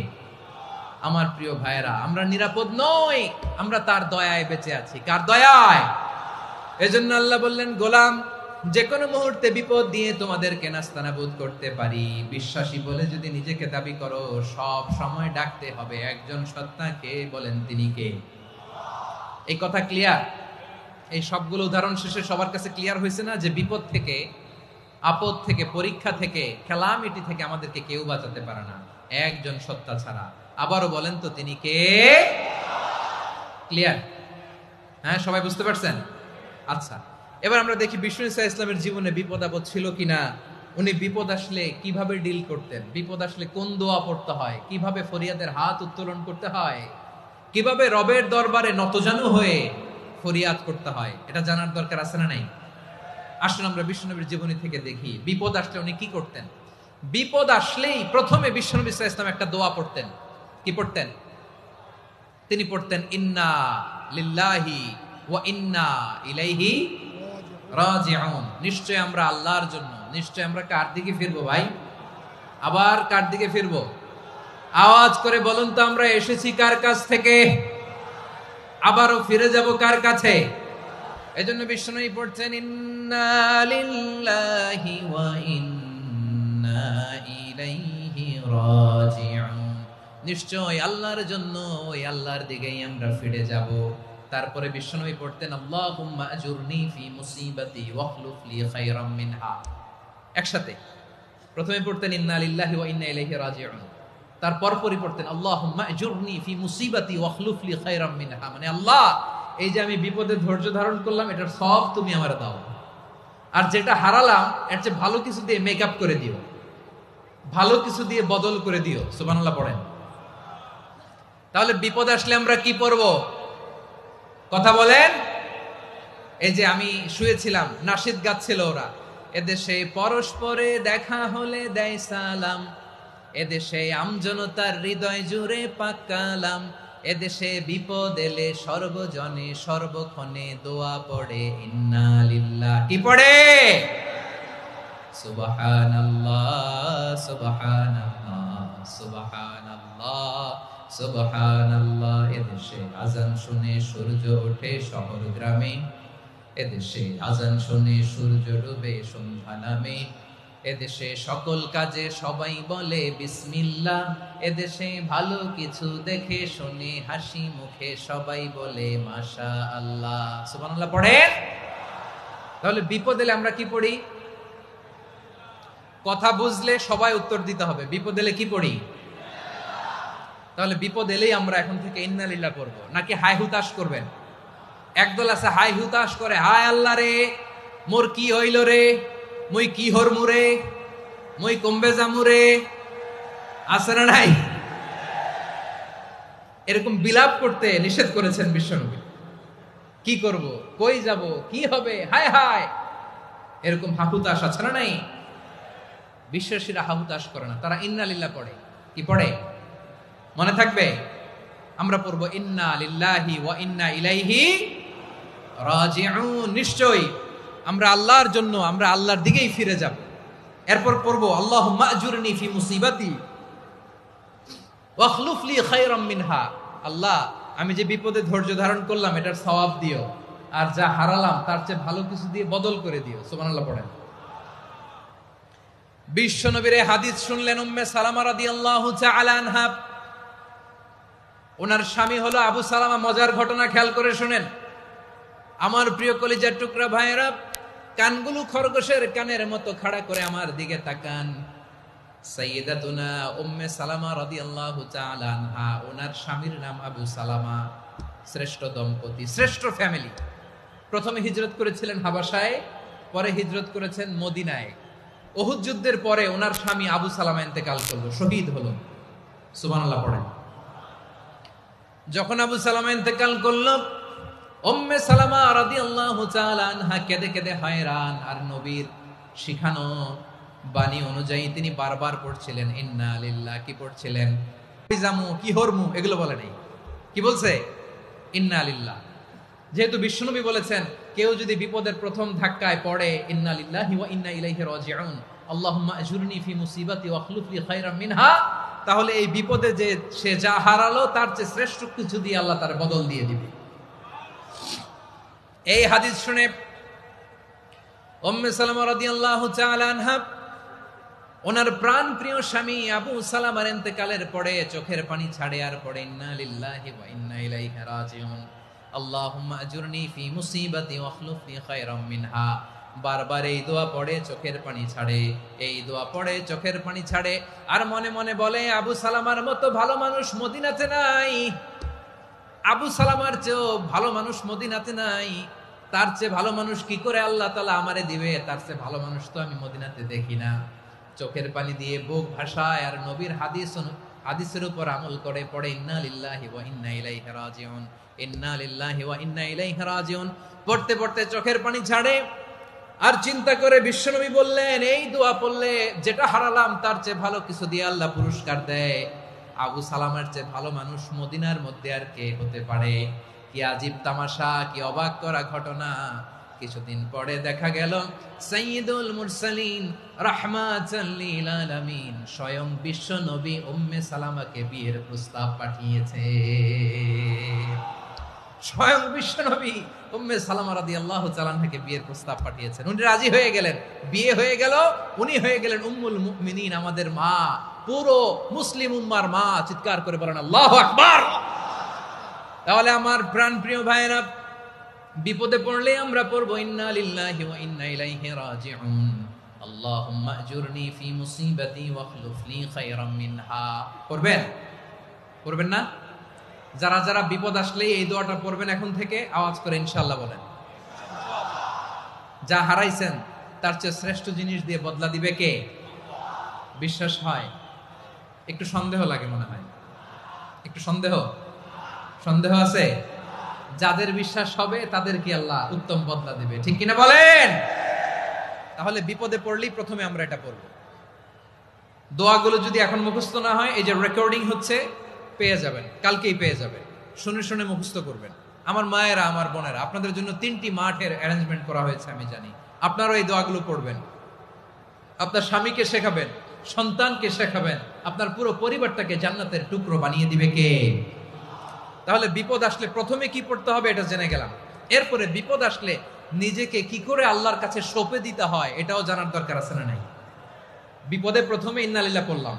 আমার প্রিয় ভাইয়েরা, আমরা নিরাপদ নই, আমরা তার দয়ায় বেঁচে আছি। কার দয়ায়? এজন্য আল্লাহ বললেন, গোলাম যে কোনো মুহূর্তে বিপদ দিয়ে তোমাদেরকে নাস্তানাবুদ করতে পারি। বিশ্বাসী বলে যদি নিজেকে দাবি করো, সব সময় ডাকতে হবে একজন সত্তাকে। বলেন তিনি কে? এই কথা ক্লিয়ার? এই সবগুলো উদাহরণ শেষে সবার কাছে ক্লিয়ার হয়েছে না যে বিপদ থেকে, আপদ থেকে, পরীক্ষা থেকে, ক্যালামিটি থেকে আমাদেরকে কেউ বাঁচাতে পারে না একজন সত্তা ছাড়া। আবারও বলেন তো তিনি কে? ক্লিয়ার? হ্যাঁ, সবাই বুঝতে পারছেন? আচ্ছা, এবার আমরা দেখি বিষ্ণু ঈসা ইসলামের জীবনে বিপদ আপদ ছিল কিনা। উনি বিপদ আসলে কিভাবে ডিল করতেন, বিপদ আসলে কোন দোয়া পড়তে হয়, কিভাবে ফরিয়াদের হাত উত্তোলন করতে হয়, কিভাবে রবের দরবারে নতজানু হয়ে ফরিয়াদ করতে হয়, এটা জানার দরকার আছে না নাই? আসুন আমরা বিষ্ণুনবীর জীবনী থেকে দেখি বিপদ আসলে উনি কি করতেন। বিপদ আসলেই প্রথমে বিষ্ণু ঈসা ইসলাম একটা দোয়া পড়তেন। কি পড়তেন? তিনি পড়তেন, ইন্না লিল্লাহি ওয়া ইন্না ইলাইহি রাজিউন, নিশ্চয় আমরা আল্লাহর জন্য, নিশ্চয় আমরা কার দিকে ফিরবো ভাই? আবার কার দিকে ফিরবো? আওয়াজ করে বলুন তো, আমরা এসেছি কার কাছ থেকে, আবারও ফিরে যাব কার কাছে? এজন্য বিষ্ণুই পড়ছেন ইন্না লিল্লাহি ওয়া ইন্না ইলাইহি রাজিউন, নিশ্চয় আল্লাহর জন্য, ওই আল্লাহর দিকেই আমরা ফিরে যাব। তারপরে বিষ্ণুই পড়তেন আল্লাহুম্মা আজুরনি ফি মুসিবাতি ওয়াখলুফ লি খায়রাম মিনহা। একসাথে প্রথমে পড়তেন ইন্না লিল্লাহি ওয়া ইন্না ইলাইহি রাজিউন, তারপর পরই পড়তেন আল্লাহুম্মা আজুরনি ফি মুসিবাতি ওয়াখলুফ লি খায়রাম মিনহা, মানে আল্লাহ এই যে আমি বিপদে ধৈর্য ধারণ করলাম এটার সব তুমি আমার দাও, আর যেটা হারালাম এর চেয়ে ভালো কিছু দিয়ে মেকআপ করে দিও, ভালো কিছু দিয়ে বদল করে দিও। সুবহানাল্লাহ পড়েন। তাহলে বিপদ আসলে আমরা কি পড়ব? কথা বলেন। এই যে আমি শুয়েছিলাম, নাশিদ গাচ্ছিল ওরা, এদেশে পরস্পরে দেখা হলে দেয় সালাম, এদেশে আমজনতার হৃদয় জুড়ে পাকালাম, এদেশে বিপদ এলে সর্বজনে সর্বক্ষণে দোয়া পড়ে ইন্না লিল্লাহ, কি পড়ে? সুবহানাল্লাহ সুবহানাল্লাহ সুবহানাল্লাহ সুবহানাল্লাহ। এদেশে আজান শুনে সূর্য ওঠে শহর গ্রামে, এদেশে আজান শুনে সূর্য ডুবে সন্ধ্যা নামে, এদেশে সকল কাজে সবাই বলে বিসমিল্লাহ, এদেশে ভালো কিছু দেখে শুনে হাসি মুখে সবাই বলে মাশাআল্লাহ। সুবহানাল্লাহ পড়েন। তাহলে বিপদ এলে আমরা কি পড়ি? কথা বুঝলে সবাই উত্তর দিতে হবে, বিপদ এলে কি পড়ি? তাহলে বিপদ এলেই আমরা এখন থেকে ইন্না লিল্লাহ করব, নাকি হাই হুতাশ করবেন? একদল আছে হাই হুতাশ করে, হায় আল্লাহ রে মোর কি হইল রে, মুই কি হরমু রে, মুই কমবে জামু রে, আছে না নাই? এরকম বিলাপ করতে নিষেধ করেছেন বিশ্বনবী। কি করব, কই যাব, কি হবে, হায় হায়, এরকম হাহুতাশ আছে না নাই? বিশ্বাসীরা হাহুতাশ করে না, তারা ইন্না লিল্লাহ পড়ে। কি পড়ে মনে থাকবে? আমরা পড়ব ইন্না লিল্লাহি ওয়া ইন্না ইলাইহি রাজিউন, নিশ্চয়ই আমরা আল্লাহর জন্য, আমরা আল্লাহর দিকেই ফিরে যাব। এরপর পড়ব আল্লাহুম্মা আজুরনি ফি মুসিবাতি ওয়াখলুফ লি খায়রাম মিনহা, আল্লাহ আমি যে বিপদে ধৈর্য ধারণ করলাম এটার সওয়াব দিও, আর যা হারালাম তার চেয়ে ভালো কিছু দিয়ে বদল করে দিও। সুবহানাল্লাহ পড়েন। বিশ্বনবীর হাদিস শুনলেন উম্মে সালামা রাদিয়াল্লাহু তাআলা আনহা, ওনার স্বামী হলো আবু সালামা। মজার ঘটনা খেয়াল করে শুনেন আমার প্রিয় কলিজার টুকরা ভাইয়েরা, কানগুলো খরগোশের কানের মতো খাড়া করে আমার দিকে তাকান। সাইয়্যিদাতুনা উম্মে সালামা রাদিয়াল্লাহু তাআলা আনহা, ওনার স্বামীর নাম আবু সালামা। শ্রেষ্ঠ দম্পতি, শ্রেষ্ঠ ফ্যামিলি। প্রথমে হিজরত করেছিলেন হাবাসায়, পরে হিজরত করেছেন মদিনায়। উহুদ যুদ্ধের পরে ওনার স্বামী আবু সালামা ইন্তেকাল করলো, শহীদ হলো। সুবহানাল্লাহ পড়েন। যখন আবু সালামা ইন্তেকাল করলো, উম্মে সালামা রাদিয়াল্লাহু তাআলা আনহা কেঁদে কেঁদে হয়রান। আর নবীর শিখানো বাণী অনুযায়ী তিনি বারবার পড়ছিলেন ইন্না লিল্লাহ। কি পড়ছিলেন? জামু কি হরমু এগুলো বলে নাই, কি বলছে? ইন্না লিল্লাহ। যেহেতু বিশ্বনবী বলেছেন কেউ যদি বিপদের প্রথম ধাক্কায় পড়ে ইন্না লিল্লাহি ওয়া ইন্না ইলাইহি রাজিউন, আল্লাহুম্মা আজুরনি ফি মুসিবাতি ওয়াখলুফ লি খায়রাম মিনহা, তাহলে এই বিপদে যে সে যা হারালো তার চেয়ে শ্রেষ্ঠ কিছু দিয়ে আল্লাহ তার বদল দিয়ে দিবে। এই হাদিস শুনে উম্মে সালামা রাদিয়াল্লাহু তাআলা আনহা ওনার প্রাণ প্রিয় স্বামী আবু সালামার ইন্তেকালের পরে চোখের পানি ছাড়ে আর পড়ে ইন্না লিল্লাহি ওয়া ইন্না ইলাইহি রাজিউন, আল্লাহুম্মা আজুরনি ফি মুসিবাতি ওয়াখলুফ লি খায়রাম মিনহা। বারবার এই দোয়া পড়ে চোখের পানি ছাড়ে, এই দোয়া পড়ে চোখের পানি ছাড়ে, আর মনে মনে বলে আবু সালামার মতো ভালো মানুষ মদিনাতে নাই, আবু সালামার চেয়েও ভালো মানুষ মদিনাতে নাই, তার চেয়ে ভালো মানুষ কি করে আল্লাহ তাআলা আমারে দিবে, তার চেয়ে ভালো মানুষ তো আমি মদিনাতে দেখি না। চোখের পানি দিয়ে বুক ভাসায় আর নবীর হাদিসের উপর আমল করে পড়ে ইন্না লিল্লাহি ওয়া ইন্না ইলাইহি রাজিউন, ইন্না লিল্লাহি ওয়া ইন্না ইলাইহি রাজিউন। পড়তে পড়তে চোখের পানি ছাড়ে আর চিন্তা করে বিশ্বনবী বললেন এই দোয়া পড়লে যেটা হারালাম তার চেয়ে ভালো কিছু দিয়ে আল্লাহ পুরস্কার দেয়। আবু সালামার চেয়ে ভালো মানুষ মদিনার মধ্যে আর কে হতে পারে? কি আজীব তামাশা, কি অবাক করা ঘটনা! কিছুদিন পরে দেখা গেল সাইয়্যিদুল মুরসালিন রাহমাতাল লিল আলামিন স্বয়ং বিশ্ব নবী উম্মে সালামাকে বিয়ের প্রস্তাব পাঠিয়েছে। স্বয়ং বিশ্ব নবী উম্মে সালামা রাদিয়াল্লাহু তাআলা আনহাকে বিয়ের প্রস্তাব পাঠিয়েছেন। উনি রাজি হয়ে গেলেন, বিয়ে হয়ে গেল, উনি হয়ে গেলেন উম্মুল মুমিনিন, আমাদের মা, পুরো মুসলিম উম্মার মা। চিৎকার করে বলেন আল্লাহু আকবার। তাহলে আমার প্রাণপ্রিয় ভাইরা, বিপদে পড়লে আমরা পড়বো ইন্না লিল্লাহি ওয়া ইন্না ইলাইহি রাজিউন, আল্লাহুম্মা আজুরনি ফি মুসিবাতি ওয়াখলুফ লি খায়রাম মিনহা। পড়বেন? পড়বেন না? যারা যারা বিপদ আসলে এই দোয়াটা পড়বেন এখন থেকে আওয়াজ করে ইনশাআল্লাহ বলেন। যা হারাইছেন তার চেয়ে শ্রেষ্ঠ জিনিস দিয়ে বদলা দিবে কে? বিশ্বাস হয়? একটু সন্দেহ লাগে মনে হয়, একটু সন্দেহ আছে? যাদের বিশ্বাস হবে তাদেরকে আল্লাহ উত্তম বদলা দিবে, ঠিক কিনা বলেন? তাহলে বিপদে পড়লেই প্রথমে আমরা এটা পড়ব। দোয়াগুলো যদি এখন মুখস্থ না হয়, এই যে রেকর্ডিং হচ্ছে, পেয়ে যাবেন, কালকেই পেয়ে যাবেন। শুনে শুনে মুখস্থ করবেন। আমার মায়েরা, আমার বোনেরা, আপনাদের জন্য 3টি মাঠের অ্যারেঞ্জমেন্ট করা হয়েছে, আমি জানি। আপনারাও এই দোয়াগুলো পড়বেন, আপনার স্বামীকে শেখাবেন, সন্তানকে শেখাবেন, আপনার পুরো পরিবারটাকে জান্নাতের টুকরো বানিয়ে দিবে কে? তাহলে বিপদ আসলে প্রথমে কি পড়তে হবে এটা জেনে গেলাম। এরপরে বিপদ আসলে নিজেকে কি করে আল্লাহর কাছে সঁপে দিতে হয় এটাও জানার দরকার আছে না নাই? বিপদে প্রথমে ইন্নালিল্লাহ করলাম,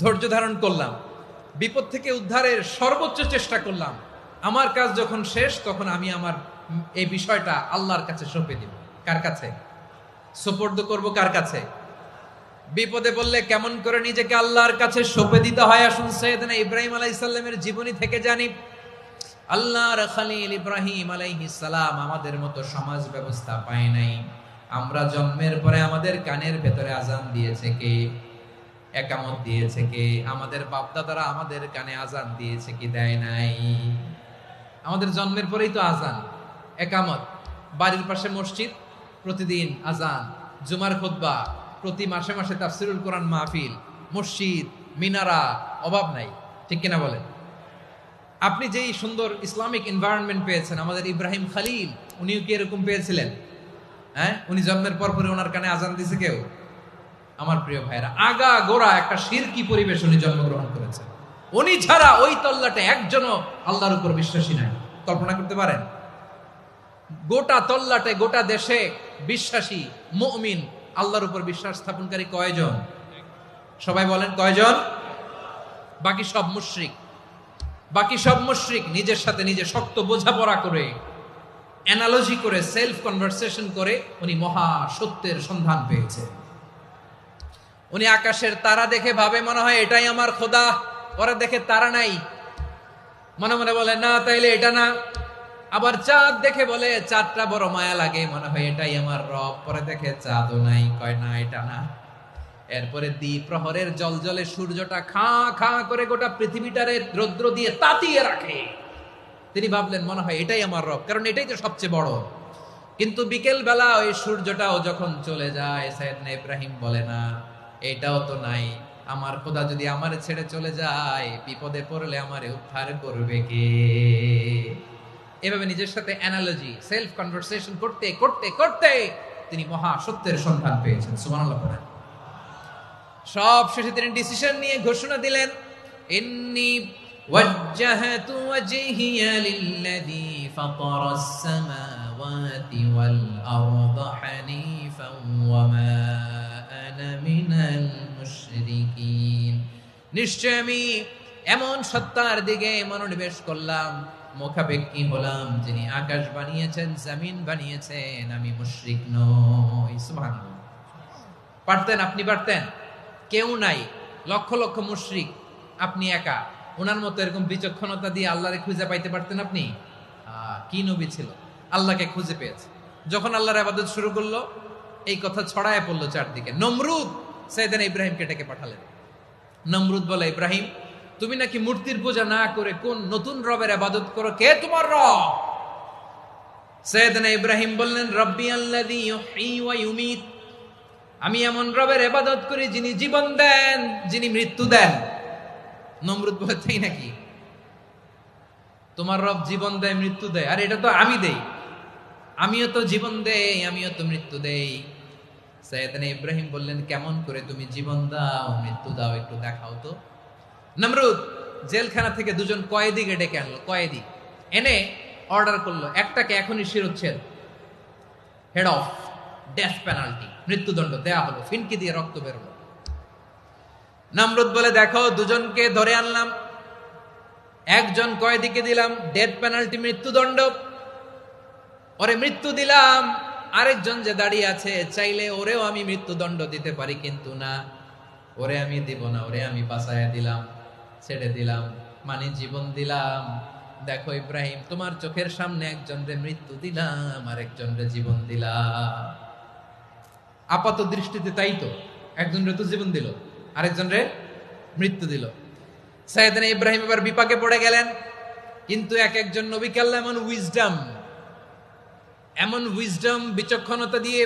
ধৈর্য ধারণ করলাম, বিপদ থেকে উদ্ধারের সর্বোচ্চ চেষ্টা করলাম। আমার কাজ যখন শেষ, তখন আমি আমার এই বিষয়টা আল্লাহর কাছে সঁপে দিব। কার কাছে সুপর্দ করব? কার কাছে? বিপদে বললে কেমন করে নিজেকে আল্লাহর কাছে সঁপে দিতে হয়, আসুন সাইয়েদনা ইব্রাহিম আলাইহিস সালামের জীবনী থেকে জানি। আল্লাহর খলিল ইব্রাহিম আলাইহিস সালাম আমাদের মতো সমাজ ব্যবস্থা পায় নাই। আমরা জন্মের পরে আমাদের কানের ভেতরে আজান দিয়েছে কে? একামত দিয়েছে কে? আমাদের বাপদাদারা আমাদের কানে আজান দিয়েছে কি? দেয় নাই। আমাদের জন্মের পরেই তো আজান, একামত, বাড়ির পাশে মসজিদ, প্রতিদিন আজান, জুমার খুতবা, প্রতি মাসে মাসে তাফসিরুল কোরআন মাহফিল, মসজিদ, মিনারা, অভাব নাই, ঠিক কিনা বলেন? আপনি যেই সুন্দর ইসলামিক এনভায়রনমেন্ট পেয়েছেন, আমাদের ইব্রাহিম খলিল উনিও কি এরকম পেয়েছিলেন? হ্যাঁ, উনি জন্মের পর পরে ওনার কানে আজান দিয়েছে কেউ? আমার প্রিয় ভাইরা, আগা গোড়া একটা শিরকি পরিবেশ উনি জন্মগ্রহণ করেছেন। উনি ছাড়া ওই তল্লাটে একজনও আল্লাহর উপর বিশ্বাসী নাই। কল্পনা করতে পারেন? গোটা তল্লাটে, গোটা দেশে বিশ্বাসী মুমিন, আল্লাহর উপর বিশ্বাস স্থাপনকারী কয়জন? সবাই বলেন কয়জন? বাকি সব মুশরিক। বাকি সব মুশরিক নিজের সাথে নিজে শক্ত বোঝাপড়া করে, অ্যানালজি করে, সেলফ কনভারসেশন করে উনি মহা সত্যের সন্ধান পেয়েছে। উনি আকাশের তারা দেখে ভাবে মনে হয় এটাই আমার খোদা। ওরা দেখে তারা নাই, মনে মনে বলে না তাইলে এটা না। আবার চাঁদ দেখে বলে চাঁদটা বড় মায়া লাগে, মনে হয় এটাই আমার রব। পরে দেখে চাঁদও নাই, কয় না এটা না। এরপরে দ্বীপ প্রহরের জলজলে সূর্যটা খাঁ খাঁ করে গোটা পৃথিবীটারে রৌদ্র দিয়ে তাতিয়ে রাখে। তিনি ভাবলেন মনে হয় এটাই আমার রব, কারণ এটাই তো সবচেয়ে বড়। কিন্তু বিকেল বেলা ওই সূর্যটাও যখন চলে যায়, সাইয়েদনা ইব্রাহিম বলে না এটাও তো নাই। আমার খোদা যদি আমারে ছেড়ে চলে যায়, বিপদে পড়লে আমারে উদ্ধার করবে কে? এভাবে নিজের সাথে অ্যানালজি, সেলফ কনভারসেশন করতে করতে করতে তিনি মহা সত্যের সন্ধান পেয়েছেন। সুবহানাল্লাহ পড়েন। সব শেষে তিনি ডিসিশন নিয়ে ঘোষণা দিলেন, ইন্নী ওয়াজ্জাহাতু ওয়াজহিয়া লিল্লাযী ফাতারাস সামাওয়াতি ওয়াল আরদা হানিফান ওয়া মা আনা মিনাল মুশরিকিন। নিশ্চয় আমি এমন সত্তার দিকে মনোনিবেশ করলাম, মুখাপেক্ষী হলাম, যিনি আকাশ বানিয়েছেন, জমিন বানিয়েছেন, আমি মুশরিক নই। সুবহানাল্লাহ। পারতেন? আপনি পারতেন? কেউ নাই, লক্ষ লক্ষ মুশরিক, আপনি একা। ওনার মতো এরকম বিচক্ষণতা দিয়ে আল্লাহরে খুঁজে পাইতে পারতেন আপনি? কি নবী ছিল, আল্লাহকে খুঁজে পেয়েছে। যখন আল্লাহর ইবাদত শুরু করলো, এই কথা ছড়ায় পড়লো চারদিকে। নমরুদ সাইয়েদনা ইব্রাহিমকে ডেকে পাঠালেন। নমরুদ বলে, ইব্রাহিম তুমি নাকি মূর্তির পূজা না করে কোন নতুন রবের ইবাদত করো, কে তোমার রব? সাইয়েদনা ইব্রাহিম বললেন, রব্বি আল্লাযী ইউহয়ী ওয়া ইউমীত, আমি এমন রবের ইবাদত করি যিনি জীবন দেন, যিনি মৃত্যু দেন। নমরুদ বলে, তাই নাকি? তোমার রব জীবন দেয়, মৃত্যু দেয়, আর এটা তো আমি দেই। আমিও তো জীবন দেই, আমিও তো মৃত্যু দেই। সাইয়েদনা ইব্রাহিম বললেন, কেমন করে তুমি জীবন দাও মৃত্যু দাও একটু দেখাও তো। নমরুদ জেলখানা থেকে দুজন কয়েদিকে ডেকে আনলো, কয়েদি এনে অর্ডার করলো, একটাকে এখনই শিরোচ্ছেদ, হেড অফ, ডেথ পেনাল্টি, মৃত্যুদণ্ড দেয়া হলো, ফিনকি দিয়ে রক্ত বেরোলো। নমরুদ বলে, দেখো দুজনকে ধরে আনলাম, একজন কয়েদিকে দিলাম ডেথ পেনাল্টি, মৃত্যুদণ্ড, ওরে মৃত্যু দিলাম। আরেকজন যে দাঁড়িয়ে আছে, চাইলে ওরেও আমি মৃত্যুদণ্ড দিতে পারি, কিন্তু না, ওরে আমি দিব না, ওরে আমি বাঁচাইয়া দিলাম, ছেড়ে দিলাম, মানে জীবন দিলাম। দেখো ইব্রাহিম, তোমার চোখের সামনে একজনরে মৃত্যু দিলাম, আরেকজনরে জীবন দিলাম। আপাত দৃষ্টিতে তাই তো, একজনরে তো জীবন দিল, আরেকজনরে মৃত্যু দিল। সাইয়েদনা ইব্রাহিম এবার বিপাকে পড়ে গেলেন। কিন্তু এক একজন নবীকে আল্লাহ এমন উইজডম বিচক্ষণতা দিয়ে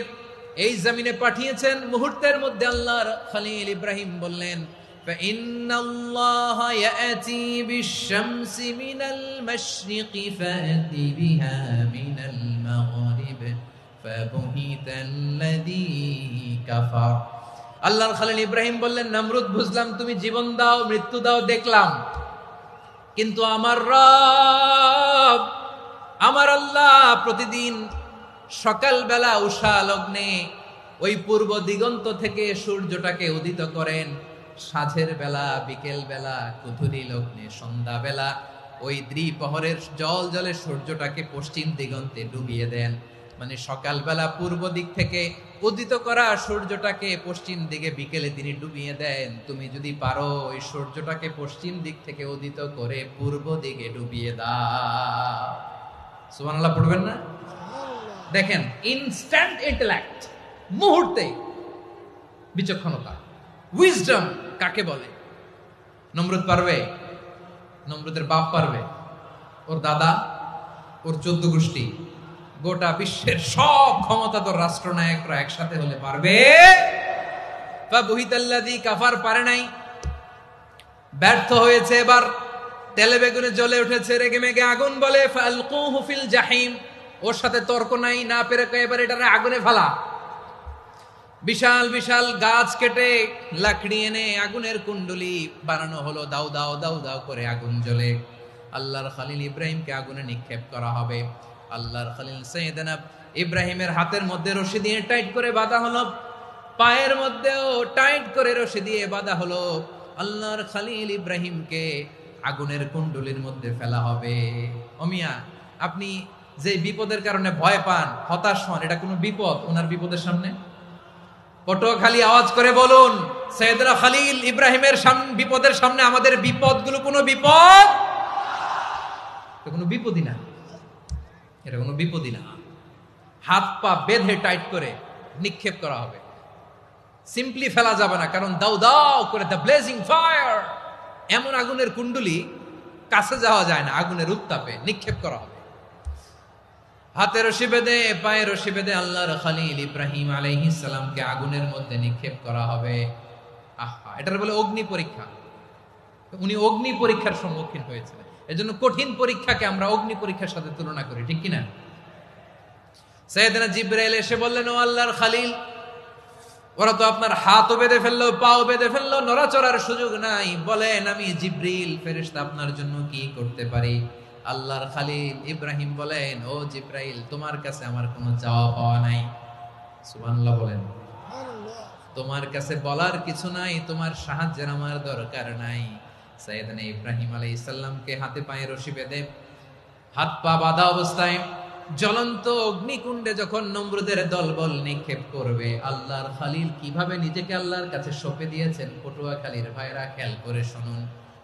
এই জমিনে পাঠিয়েছেন, মুহূর্তের মধ্যে আল্লাহর খলিল ইব্রাহিম বললেন, ফাইন্নাল্লাহা ইয়াতি বিশ-শামসি মিনাল মাশরিকি ফাতি বিহা মিনাল মাগরিব ফাবুহিতাল্লাযী কাফার। আল্লাহর খলিল ইব্রাহিম বললেন, নমরুদ বুঝলাম তুমি জীবন দাও মৃত্যু দাও দেখলাম, কিন্তু আমার রব, আমার আল্লাহ প্রতিদিন সকালবেলা উষা লগ্নে ওই পূর্ব দিগন্ত থেকে সূর্যটাকে উদিত করেন, সাঁঝের বেলা, বিকেল বেলা, কুথুরি লগ্নে, সন্ধ্যা বেলা ওই দ্বিপ্রহরের জল জলে সূর্যটাকে পশ্চিম দিগন্তে ডুবিয়ে দেন। মানে সকালবেলা পূর্ব দিক থেকে উদিত করা সূর্যটাকে পশ্চিম দিকে বিকেলে তিনি ডুবিয়ে দেন। তুমি যদি পারো ওই সূর্যটাকে পশ্চিম দিক থেকে উদিত করে পূর্ব দিকে ডুবিয়ে দাও। সুবহানাল্লাহ পড়বেন না? দেখেন, ইনস্ট্যান্ট ইন্টেলেক্ট, মুহূর্তে বিচক্ষণতা, উইজডম কাকে বলে? নমরুদ পারবে? নমরুদের বাপ পারবে? ওর দাদা, ওর 14 গোষ্ঠী, গোটা বিশ্বের সব ক্ষমতাধর রাষ্ট্রনায়করা একসাথে হলে পারবে? ফাবুহিতাল্লাযী কাফার পারে নাই, ব্যর্থ হয়েছে। এবার তেলে বেগুনে জ্বলে উঠেছে, রেগে মেগে আগুন বলে, ফালকুহু ফিল জাহিম। ওর সাথে তর্ক নাই, না পেরে এবার এটারে আগুনে ফেলা। বিশাল বিশাল গাছ কেটে লাকড়ি এনে আগুনের কুণ্ডলি বানানো হলো, দাও দাও দাও দাও করে আগুন জ্বলে। আল্লাহর খলিল ইব্রাহিমকে আগুনে নিক্ষেপ করা হবে। আল্লাহর খলিল সাইয়েদনা ইব্রাহিমের হাতের মধ্যে রশি দিয়ে টাইট করে বাঁধা হলো, পায়ের মধ্যেও টাইট করে রশি দিয়ে বাঁধা হলো। আল্লাহর খলিল ইব্রাহিমকে আগুনের কুণ্ডলির মধ্যে ফেলা হবে। ওমিয়া, আপনি যে বিপদের কারণে ভয় পান, হতাশ হন, এটা কোনো বিপদ ওনার বিপদের সামনে? পটুয়াখালী আওয়াজ করে বলুন, সাইয়েদনা খলিল ইব্রাহিমের বিপদের সামনে আমাদের বিপদগুলো কোনো বিপদ? এটা কোনো বিপদই না, এটা কোনো বিপদই না। হাত পা বেঁধে টাইট করে নিক্ষেপ করা হবে, সিম্পলি ফেলা যাবে না, কারণ দাও দাও করে দ্য ব্লেজিং ফায়ার, এমন আগুনের কুণ্ডলি, কাছে যাওয়া যায় না, আগুনের উত্তাপে নিক্ষেপ করা হবে। হাতে রশি বেঁধে, পায়ে রশি বেঁধে আল্লাহর খলিল ইব্রাহিম আলাইহিস সালামকে আগুনের মধ্যে নিক্ষেপ করা হবে। আহা, এটার বলে অগ্নি পরীক্ষা। উনি অগ্নি পরীক্ষার সম্মুখীন হয়েছিলেন, এজন্য কঠিন পরীক্ষাকে আমরা অগ্নি পরীক্ষার সাথে তুলনা করি, ঠিক কিনা? সাইয়েদনা জিবরাইল এসে বললেন, ও আল্লাহর খলিল, ওরা তো আপনার হাতও বেঁধে ফেললো, পাও বেঁধে ফেললো, নড়াচড়ার সুযোগ নাই, বলেন আমি জিবরিল ফেরেশতা আপনার জন্য কি করতে পারি? আল্লাহর খলিল ইব্রাহিম বলেন, ও জিবরাইল, তোমার কাছে আমার কোনো চাওয়া পাওয়া নাই। সুবহানাল্লাহ বলেন। তোমার কাছে বলার কিছু নাই, তোমার সাহায্যের আমার দরকার নাই। সাইয়েদনা ইব্রাহিম আলাইহিস সালামকে হাতে পায়ে রশি বেঁধে, হাত পা বাঁধা অবস্থায় জ্বলন্ত অগ্নিকুণ্ডে যখন নমরুদের দলবল নিক্ষেপ করবে, আল্লাহর খলিল কিভাবে নিজেকে আল্লাহর কাছে সঁপে দিয়েছেন, পটুয়াখালীর ভাইরা খেয়াল করে শুনুন।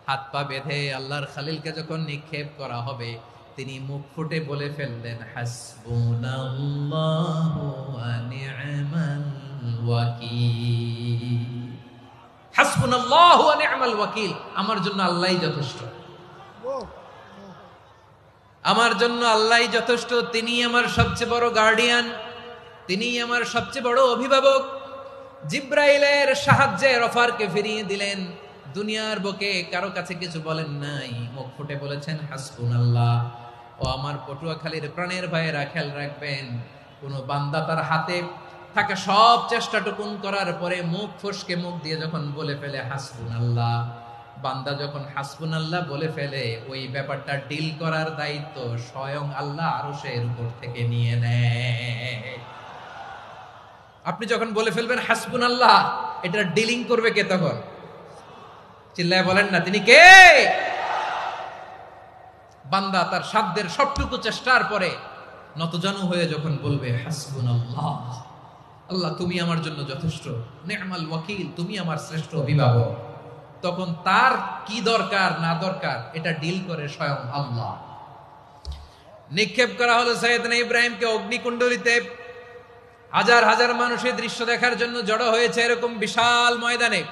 হাত পা বেঁধে আল্লাহর খলিলকে যখন নিক্ষেপ করা হবে, তিনি মুখ ফুটে বলে ফেললেন, হাসবুনাল্লাহু ওয়া নি'মাল ওয়াকিল। হাসবুনাল্লাহু ওয়া নি'মাল ওয়াকিল, আমার জন্য আল্লাহই যথেষ্ট, আমার জন্য আল্লাহই যথেষ্ট। তিনি আমার সবচেয়ে বড় গার্ডিয়ান, তিনি আমার সবচেয়ে বড় অভিভাবক। জিব্রাইলের সাহায্যের অফারকে ফিরিয়ে দিলেন, দুনিয়ার বুকে কারো কাছে কিছু বলেন নাই, মুখ ফুটে বলেছেন হাসবুনাল্লাহ। ও আমার পটুয়াখালীর প্রাণের ভাইয়েরা খেয়াল রাখবেন, কোন বান্দা তার হাতে থাকা সব চেষ্টাটুকুন করার পরে মুখ ফসকে মুখ দিয়ে যখন বলে ফেলে হাসবুনাল্লাহ, বান্দা যখন হাসবুনাল্লাহ বলে ফেলে, ওই ব্যাপারটা ডিল করার দায়িত্ব স্বয়ং আল্লাহ আরশের উপর থেকে নিয়ে নেয়। আপনি যখন বলে ফেলবেন হাসবুনাল্লাহ, এটা ডিলিং করবে কে তখন? চিল্লায় বলেন না, তিনি কে? বান্দা তার সাধ্যের সবটুকু চেষ্টার পরে নতজানু হয়ে যখন বলবে হাসবুনাল্লাহ, আল্লাহ তুমি আমার জন্য যথেষ্ট, নি'মাল ওয়াকিল, তুমি আমার শ্রেষ্ঠ অভিভাবক, তখন তার কি দরকার না দরকার এটা ডিল করে স্বয়ং আল্লাহ। নিক্ষেপ করা হলো সাইয়েদনা ইব্রাহিমকে অগ্নিকুণ্ডলিতে। হাজার হাজার মানুষের দৃশ্য দেখার জন্য জড়ো হয়েছে এরকম বিশাল ময়দানে।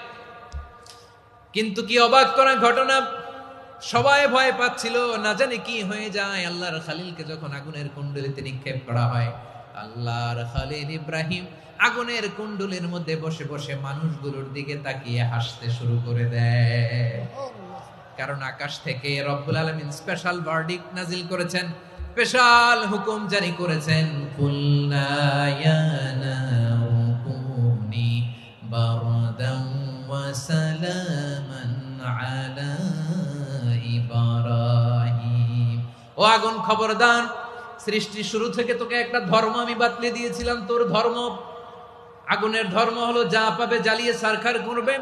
কিন্তু কি অবাক করা ঘটনা, সবাই ভয় পাচ্ছিল, না জানি কি হয়ে যায়। আল্লাহর খালিলকে যখন আগুনের কুণ্ডলিতে নিক্ষেপ করা হয়, আল্লাহর খালিল ইব্রাহিম আগুনের কুণ্ডলের মধ্যে বসে বসে মানুষগুলোর দিকে তাকিয়ে হাসতে শুরু করে দেয়। কারণ আকাশ থেকে রব্বুল আলামিন স্পেশাল ভার্ডিক্ট নাজিল করেছেন, স্পেশাল হুকুম জারি করেছেন, কুলনা ইয়া নারু কুনি বারদান ওয়া সালামান আলা ইব্রাহিম। ও আগুন খবরদার, সৃষ্টি শুরু থেকে তোকে একটা ধর্ম আমি বাতলে দিয়েছিলাম, তোর ধর্ম, আগুনের ধর্ম হলো যা পাবে জ্বালিয়ে সারখার করবে।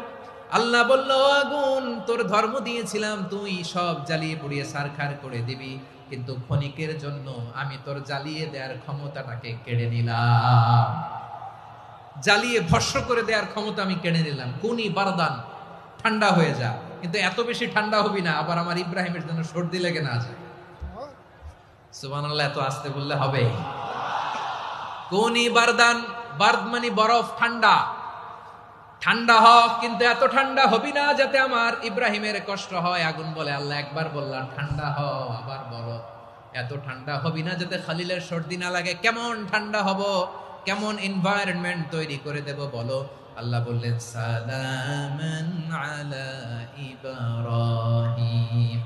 আল্লাহ বলল, আগুন তোর ধর্ম দিয়েছিলাম, তুই সব জ্বালিয়ে পুড়িয়ে সারখার করে দিবি, কিন্তু ক্ষণিকের জন্য আমি তোর জ্বালিয়ে দেওয়ার ক্ষমতাটাকে কেড়ে নিলাম, জ্বালিয়ে ভস্ম করে দেওয়ার ক্ষমতা আমি কেড়ে নিলাম। কুনি বারদান, ঠান্ডা হয়ে যা। কিন্তু এত বেশি ঠান্ডা হবি না আবার আমার ইব্রাহিমের জন্য সর্দি লেগে না যায়। সুবহানাল্লাহ, এত আস্তে বললে হবে? কুনি বারদান, বারদ মানে বরফ, ঠান্ডা, ঠান্ডা হ, কিন্তু এত ঠান্ডা হবি না যাতে আমার ইব্রাহিমের কষ্ট হয়। আগুন বলে, আল্লাহ একবার বললাম ঠান্ডা হ, আবার বলো এত ঠান্ডা হবি না যাতে খালিলের সর্দি না লাগে। কেমন ঠান্ডা হব, কেমন এনভায়রনমেন্ট তৈরি করে দেব বলো? আল্লাহ বললেন, সালামান আলা ইব্রাহিম,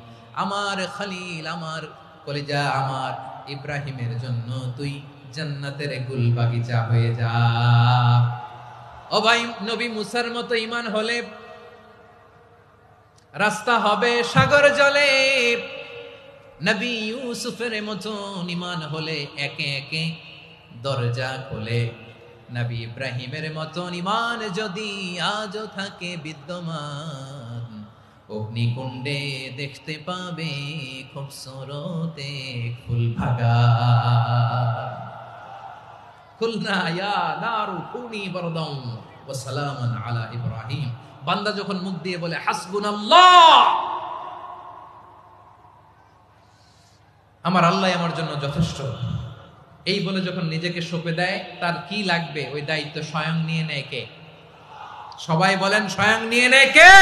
আমার খালিল, আমার কলিজা, আমার ইব্রাহিমের জন্য তুই জান্নাতের গুল বাগিচা হয়ে যা। ও ভাই, নবী মুসার মতো ঈমান হলে রাস্তা হবে সাগর জলে, নবী ইউসুফের মতো ঈমান হলে একে একে দরজা খোলে। নবী ইব্রাহিমের মতো ঈমান যদি আজও থাকে বিদ্যমান, অগ্নিকুণ্ডে দেখতে পাবে খুবসুরত এক ফুল বাগান। কুলনা ইয়া নারু কুনি বারদান ওয়া সালামান আলা ইব্রাহিম। বান্দা যখন মুখ দিয়ে বলে হাসবুনাল্লাহ, আমার আল্লাহ আমার জন্য যথেষ্ট, এই বলে যখন নিজেকে সঁপে দেয়, তার কি লাগবে ওই দায়িত্ব স্বয়ং নিয়ে নেয় কে? সবাই বলেন, স্বয়ং নিয়ে নেয় কে?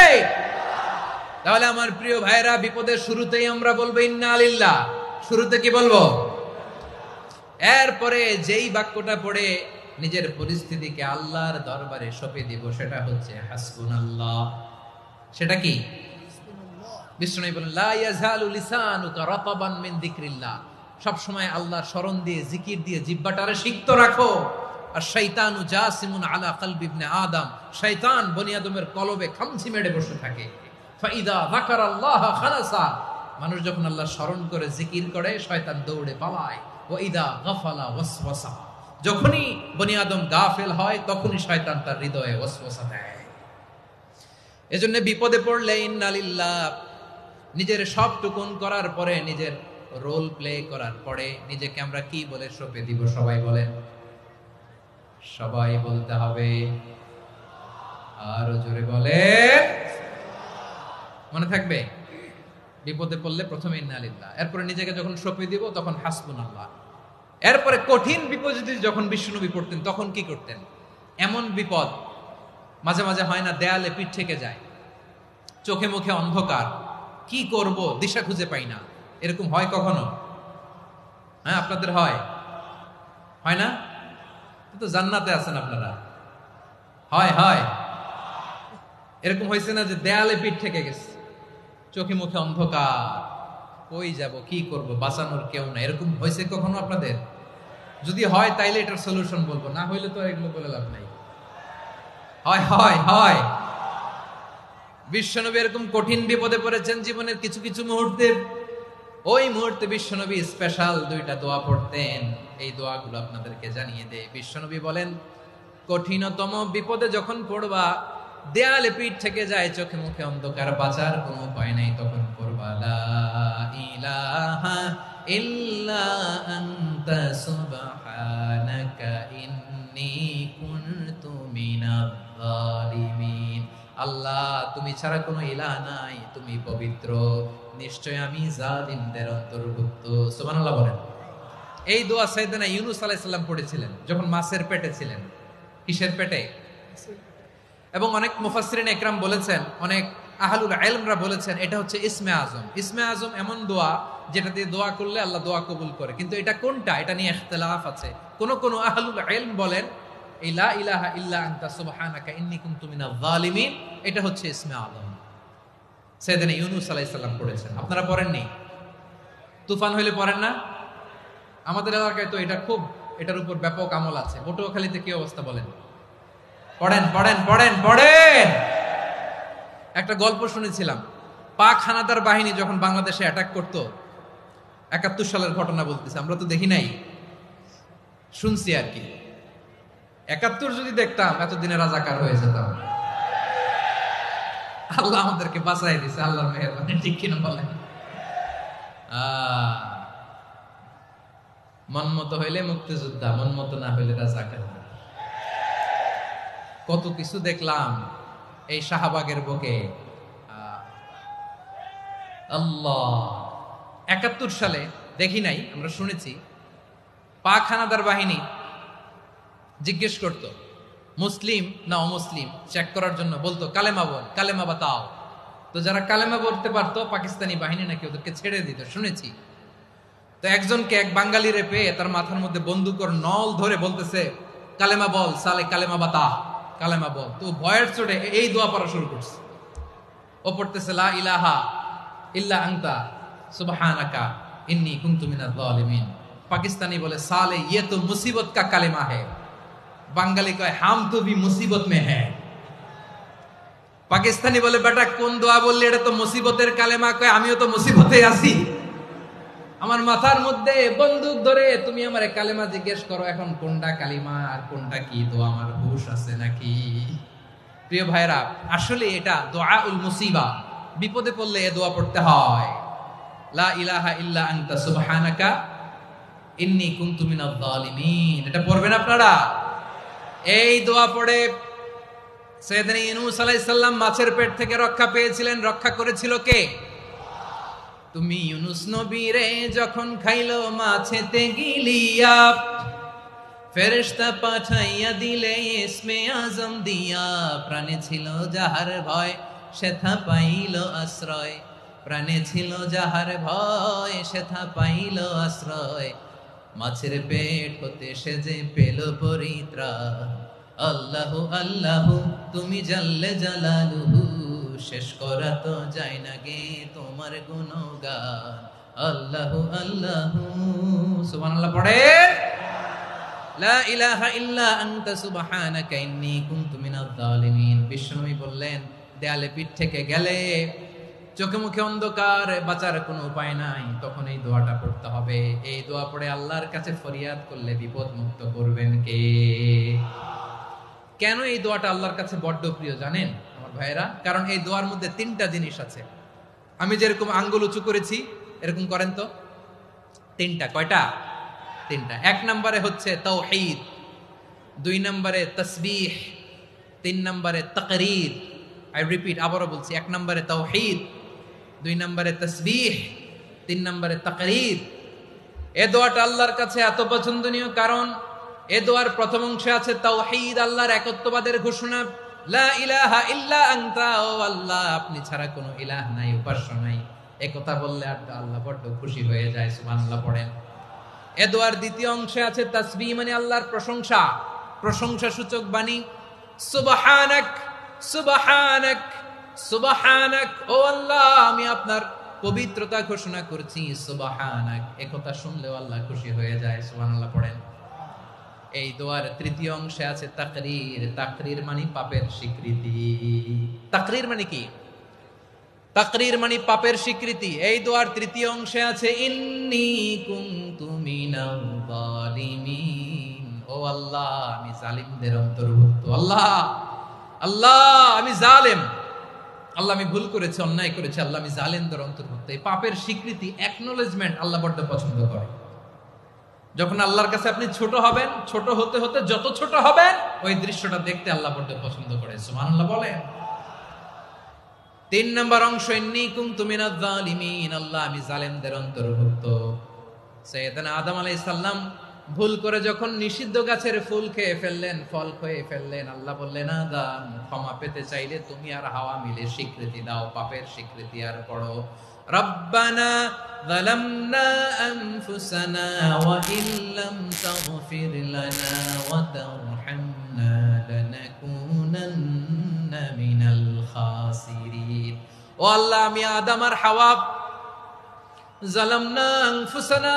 তাহলে আমার প্রিয় ভাইরা, বিপদের শুরুতেই আমরা বলবো ইন্না লিল্লাহ। শুরুতে কি বলবো? এরপরে যেই বাক্যটা পড়ে নিজের পরিস্থিতিকে আল্লাহর দরবারে সঁপে দিব, সেটা হচ্ছে হাসবুনাল্লাহ। সেটা কি? বিষ্ণু বলেন, লা ইয়াজালু লিসানুকা রাতাবান মিন যিকরিল্লাহ, সব সময় আল্লাহর স্মরণ দিয়ে, জিকির দিয়ে জিহ্বাটারে সিক্ত রাখো। আর শয়তানু জাসিমুন আলা কলবি ইবনে আদম, শয়তান বনি আদমের কলবে খামচি মেরে বসে থাকে। ফাইদা যাকারাল্লাহ খালাসা, মানুষ যখন আল্লাহ স্মরণ করে জিকির করে, শয়তান দৌড়ে পালায়। ওয়া ইদা গাফালা ওয়াসওয়াসা, যখনই বনি আদম গাফেল হয় তখনই শয়তান তার হৃদয়ে ওয়াসওয়াসা দেয়। এজন্য বিপদে পড়লে ইন্না লিল্লাহ, নিজের সবটুকুন করার পরে, নিজের রোল প্লে করার পরে নিজেকে আমরা কি বলে সঁপে দিব? সবাই বলেন, সবাই বলতে হবে। আরো জোরে বলে, মনে থাকবে? বিপদে পড়লে প্রথমে ইন্না লিল্লাহ, এরপরে নিজেকে যখন সঁপে দিব তখন হাসবুনাল্লাহ। এরপরে কঠিন বিপদে যখন বিষ্ণুনবী পড়তেন তখন কি করতেন? এমন বিপদ মাঝে মাঝে হয় না, দেয়ালে পিঠ থেকে যায়, চোখে মুখে অন্ধকার, কি করব দিশা খুঁজে পাই না, এরকম হয় কখনো? হ্যাঁ, আপনাদের হয়? হয় না? তো জান্নাতে আছেন আপনারা। হয় হয় এরকম হয়েছে না যে দেয়ালে পিঠ থেকে গেছে, চোখে মুখে অন্ধকার, কই যাব, কি করব, বাঁচানোর কেউ না, এরকম হয়েছে কখনো আপনাদের? যদি হয় তাইলে এটার সলিউশন বলবো, না হইলে তো এগুলো বলে লাভ নাই। হয় হয় হয়। বিশ্বনবী এরকম কঠিন বিপদে পড়েছেন জীবনের কিছু কিছু মুহূর্তে, ওই মুহূর্তে বিশ্বনবী স্পেশাল 2টা দোয়া পড়তেন। এই দোয়াগুলো আপনাদেরকে জানিয়ে দেয়। বিশ্বনবী বলেন, কঠিনতম বিপদে যখন পড়বা, দেয়ালে পিঠ থেকে যায়, চোখে মুখে অন্ধকার, বাঁচার কোনো উপায় নাই, তখন পড়বা লা ইলাহা ইল্লা আনতা সুবহানাকা ইন্নী কুনতু মিনাজ জালিমিন। আল্লাহ, তুমি ছাড়া কোনো ইলাহ নাই, তুমি পবিত্র, নিশ্চয় আমি জালিমদের অন্তর্ভুক্ত। সুবহানাল্লাহ বলেন। এই দোয়া সাইয়েদনা ইউনূস আলাইহিস সালাম পড়েছিলেন যখন মাছের পেটে ছিলেন। কিসের পেটে? এবং অনেক মুফাসসিরিন একরাম বলেছেন, অনেক আহলুল ইলমরা বলেছেন, এটা হচ্ছে ইসমে আজম। ইসমে আজম এমন দোয়া যেটা দিয়ে দোয়া করলে আল্লাহ দোয়া কবুল করে, কিন্তু এটা কোনটা, এটা নিয়ে ইখতিলাফ আছে। কোন কোন আহলুল ইলম বলেন এই লা ইলাহা ইল্লা আনতা সুবহানাকা ইন্নী কুনতু মিনাজ জালিমিন, এটা হচ্ছে ইসমে আজম। সাইয়েদনা ইউনূস আলাইহিস সালাম পড়েছেন, আপনারা পড়েননি? তুফান হইলে পড়েন না? আমাদের এলাকায় তো এটা খুব, এটার উপর ব্যাপক আমল আছে। পটুয়াখালীতে কি অবস্থা বলেন? পড়েন পড়েন পড়েন পড়েন। একটা গল্প শুনেছিলাম, পাক হানাদার বাহিনী যখন বাংলাদেশে অ্যাটাক করতো, 71 সালের ঘটনা বলতেছে, আমরা তো দেখি নাই, শুনছি আর কি। 71 যদি দেখতাম এতদিনে রাজাকার হয়ে যেতাম। আল্লাহ আমাদেরকে বাঁচাই দিছে, আল্লাহর মেহেরবানি, ঠিক কিনা বলেন? মন মতো হইলে মুক্তিযোদ্ধা, মন মতো না হইলে রাজাকার। কত কিছু দেখলাম এই শাহবাগের বুকে। আল্লাহ, 71 সালে দেখি নাই, আমরা শুনেছি, পাক হানাদার বাহিনী জিজ্ঞেস করত মুসলিম না অমুসলিম চেক করার জন্য, বলতো কালেমা বল, কালেমা বাতাও। তো যারা কালেমা বলতে পারতো পাকিস্তানি বাহিনী নাকি ওদেরকে ছেড়ে দিত, শুনেছি। তো একজনকে, এক বাঙালিরে পেয়ে তার মাথার মধ্যে বন্দুকর নল ধরে বলতেছে কালেমা বল সালে, কালেমা বাতা, কালেমা বল। তো ভয়ের চোটে এই দোয়া পড়া শুরু করছে। ও পড়তেছে লা ইলাহা ইল্লা আনতা সুবহানাকা ইন্নী কুনতু মিনাজ জালিমিন। পাকিস্তানি বলে সালে ये तो मुसीबत का কালেমা है। বাঙালি কয় হাম তো ভি মুসিবত মে হ্যায়। পাকিস্তানি বলে বেটা কোন দোয়া বললি, এটা তো মুসিবতের কালেমা। কয় আমিও তো মুসিবতে আছি, আমার মাথার মধ্যে বন্দুক ধরে তুমি আমারে কালেমা জিজ্ঞেস করো, এখন কোনটা কালিমা আর কোনটা কি দোয়া, আমার হুঁশ আছে নাকি? প্রিয় ভাইরা, আসলে এটা দুআউল মুসিবা, বিপদে পড়লে এই দোয়া পড়তে হয়, লা ইলাহা ইল্লা আনতা সুবহানাকা ইন্নী কুনতু মিনাজ জালিমিন। এটা পড়বেন আপনারা। এই দোয়া পড়ে সাইয়েদনা ইউনূস আলাইহিস সালাম মাছের পেট থেকে রক্ষা পেয়েছিলেন। রক্ষা করেছিল কে? তুমি ইউনূস নবীরে যখন খাইলো মাছেতে গিলিয়া, ফেরেশতা পাঠাইয়া দিলে ইসমে আজম দিয়া। প্রাণে ছিল যাহার ভয় সেথা পাইল আশ্রয়, প্রাণে ছিল যাহার ভয় সেথা পাইল আশ্রয়। মাছের পেট হতে সে যে পেল পরিত্রাণ। আল্লাহু আল্লাহু তুমি জাল্লে জালালুহু, শেষ করা তো যায় না গে তোমার গুণগান। আল্লাহু আল্লাহু, সুবহানাল্লাহ পড়ে। লা ইলাহা ইল্লা আনতা সুবহানাকা ইন্নী কুনতু মিনাজ জালিমিন। বিশ্বনবী বললেন, দেয়ালে পিঠ থেকে গেলে, চোখে মুখে অন্ধকার, বাঁচার কোনো উপায় নাই, তখন এই দোয়াটা পড়তে হবে। এই দোয়া পড়ে আল্লাহর কাছে ফরিয়াদ করলে বিপদ মুক্ত করবেন কে? কেন এই দোয়াটা আল্লাহর কাছে বড্ড প্রিয় জানেন আমার ভাইয়েরা? কারণ এই দোয়ার মধ্যে 3টা জিনিস আছে। আমি যেরকম আঙ্গুল উঁচু করেছি এরকম করেন তো। 3টা। কয়টা? 3টা। 1 নম্বরে হচ্ছে তাওহীদ, 2 নম্বরে তাসবিহ, 3 নম্বরে তাকরীর। আই রিপিট, আবারও বলছি, 1 নম্বরে তাওহীদ, 2 নম্বরে তাসবিহ, 3 নম্বরে তাকরীর। এই দোয়াটা আল্লাহর কাছে এত পছন্দনীয় কারণ এই দোয়ার প্রথম অংশে আছে তাওহীদ, আল্লাহর একত্ববাদের ঘোষণা। লা ইলাহা ইল্লা আনতা, ও আল্লাহ আপনি ছাড়া কোনো ইলাহ নাই, উপাস্য নাই। এই কথা বললে আল্লাহ বড্ড খুশি হয়ে যায়, সুবহানাল্লাহ পড়েন। এই দোয়ার দ্বিতীয় অংশে আছে তাসবিহ, মানে আল্লাহর প্রশংসা, প্রশংসা সূচক বাণী। সুবহানাক সুবহানাক সুবহানাক, ও আল্লাহ আমি আপনার পবিত্রতা ঘোষণা করছি সুবহানাক। একথা শুনলেও আল্লাহ খুশি হয়ে যায়। সুবহানাল্লাহ পড়েন। এই দোয়ার তৃতীয় অংশে আছে তাকরীর। তাকরীর মানে পাপের স্বীকৃতি। তাকরীর মানে কি? তাকরীর মানে পাপের স্বীকৃতি। এই দোয়ার তৃতীয় অংশে আছে ইন্নী কুনতু মিনাল যালিমিন। ও আল্লাহ, আমি জালিমদের অন্তর্ভুক্ত। আল্লাহ, আল্লাহ আমি জালেম। আল্লাহ আমি ভুল করেছি, অন্যায় করেছি। আল্লাহ আমি জালেমদের অন্তর্ভুক্ত। এই পাপের স্বীকৃতি, অ্যাকনোলেজমেন্ট আল্লাহ বড্ড পছন্দ করে। যখন আল্লাহর কাছে আপনি ছোট হবেন, ছোট হতে হতে যত ছোট হবেন, ওই দৃশ্যটা দেখতে আল্লাহ বড্ড পছন্দ করে। সুবহানাল্লাহ বলেন। 3 নম্বর অংশ ইন্নী কুনতু মিনাজ জালিমিন। আল্লাহ আমি জালেমদের অন্তর্ভুক্ত। সাইয়েদনা আদম আলাইহিস সালাম ভুল করে যখন নিষিদ্ধ গাছের ফুল খেয়ে ফেললেন, ফল খেয়ে ফেললেন, আল্লাহ বললেন আদম ক্ষমা পেতে চাইলে তুমি আর হাওয়া মিলে স্বীকৃতি দাও, পাপের স্বীকৃতি আর পড়ো রব্বানা যালামনা আনফুসানা ওয়া ইল্লাম তাগফির লানা ওয়া তারহামনা লানাকুনান্না মিনাল খাসিরিন। ও আল্লাহ আমি আদম আর হাওয়া যালামনা আনফুসানা,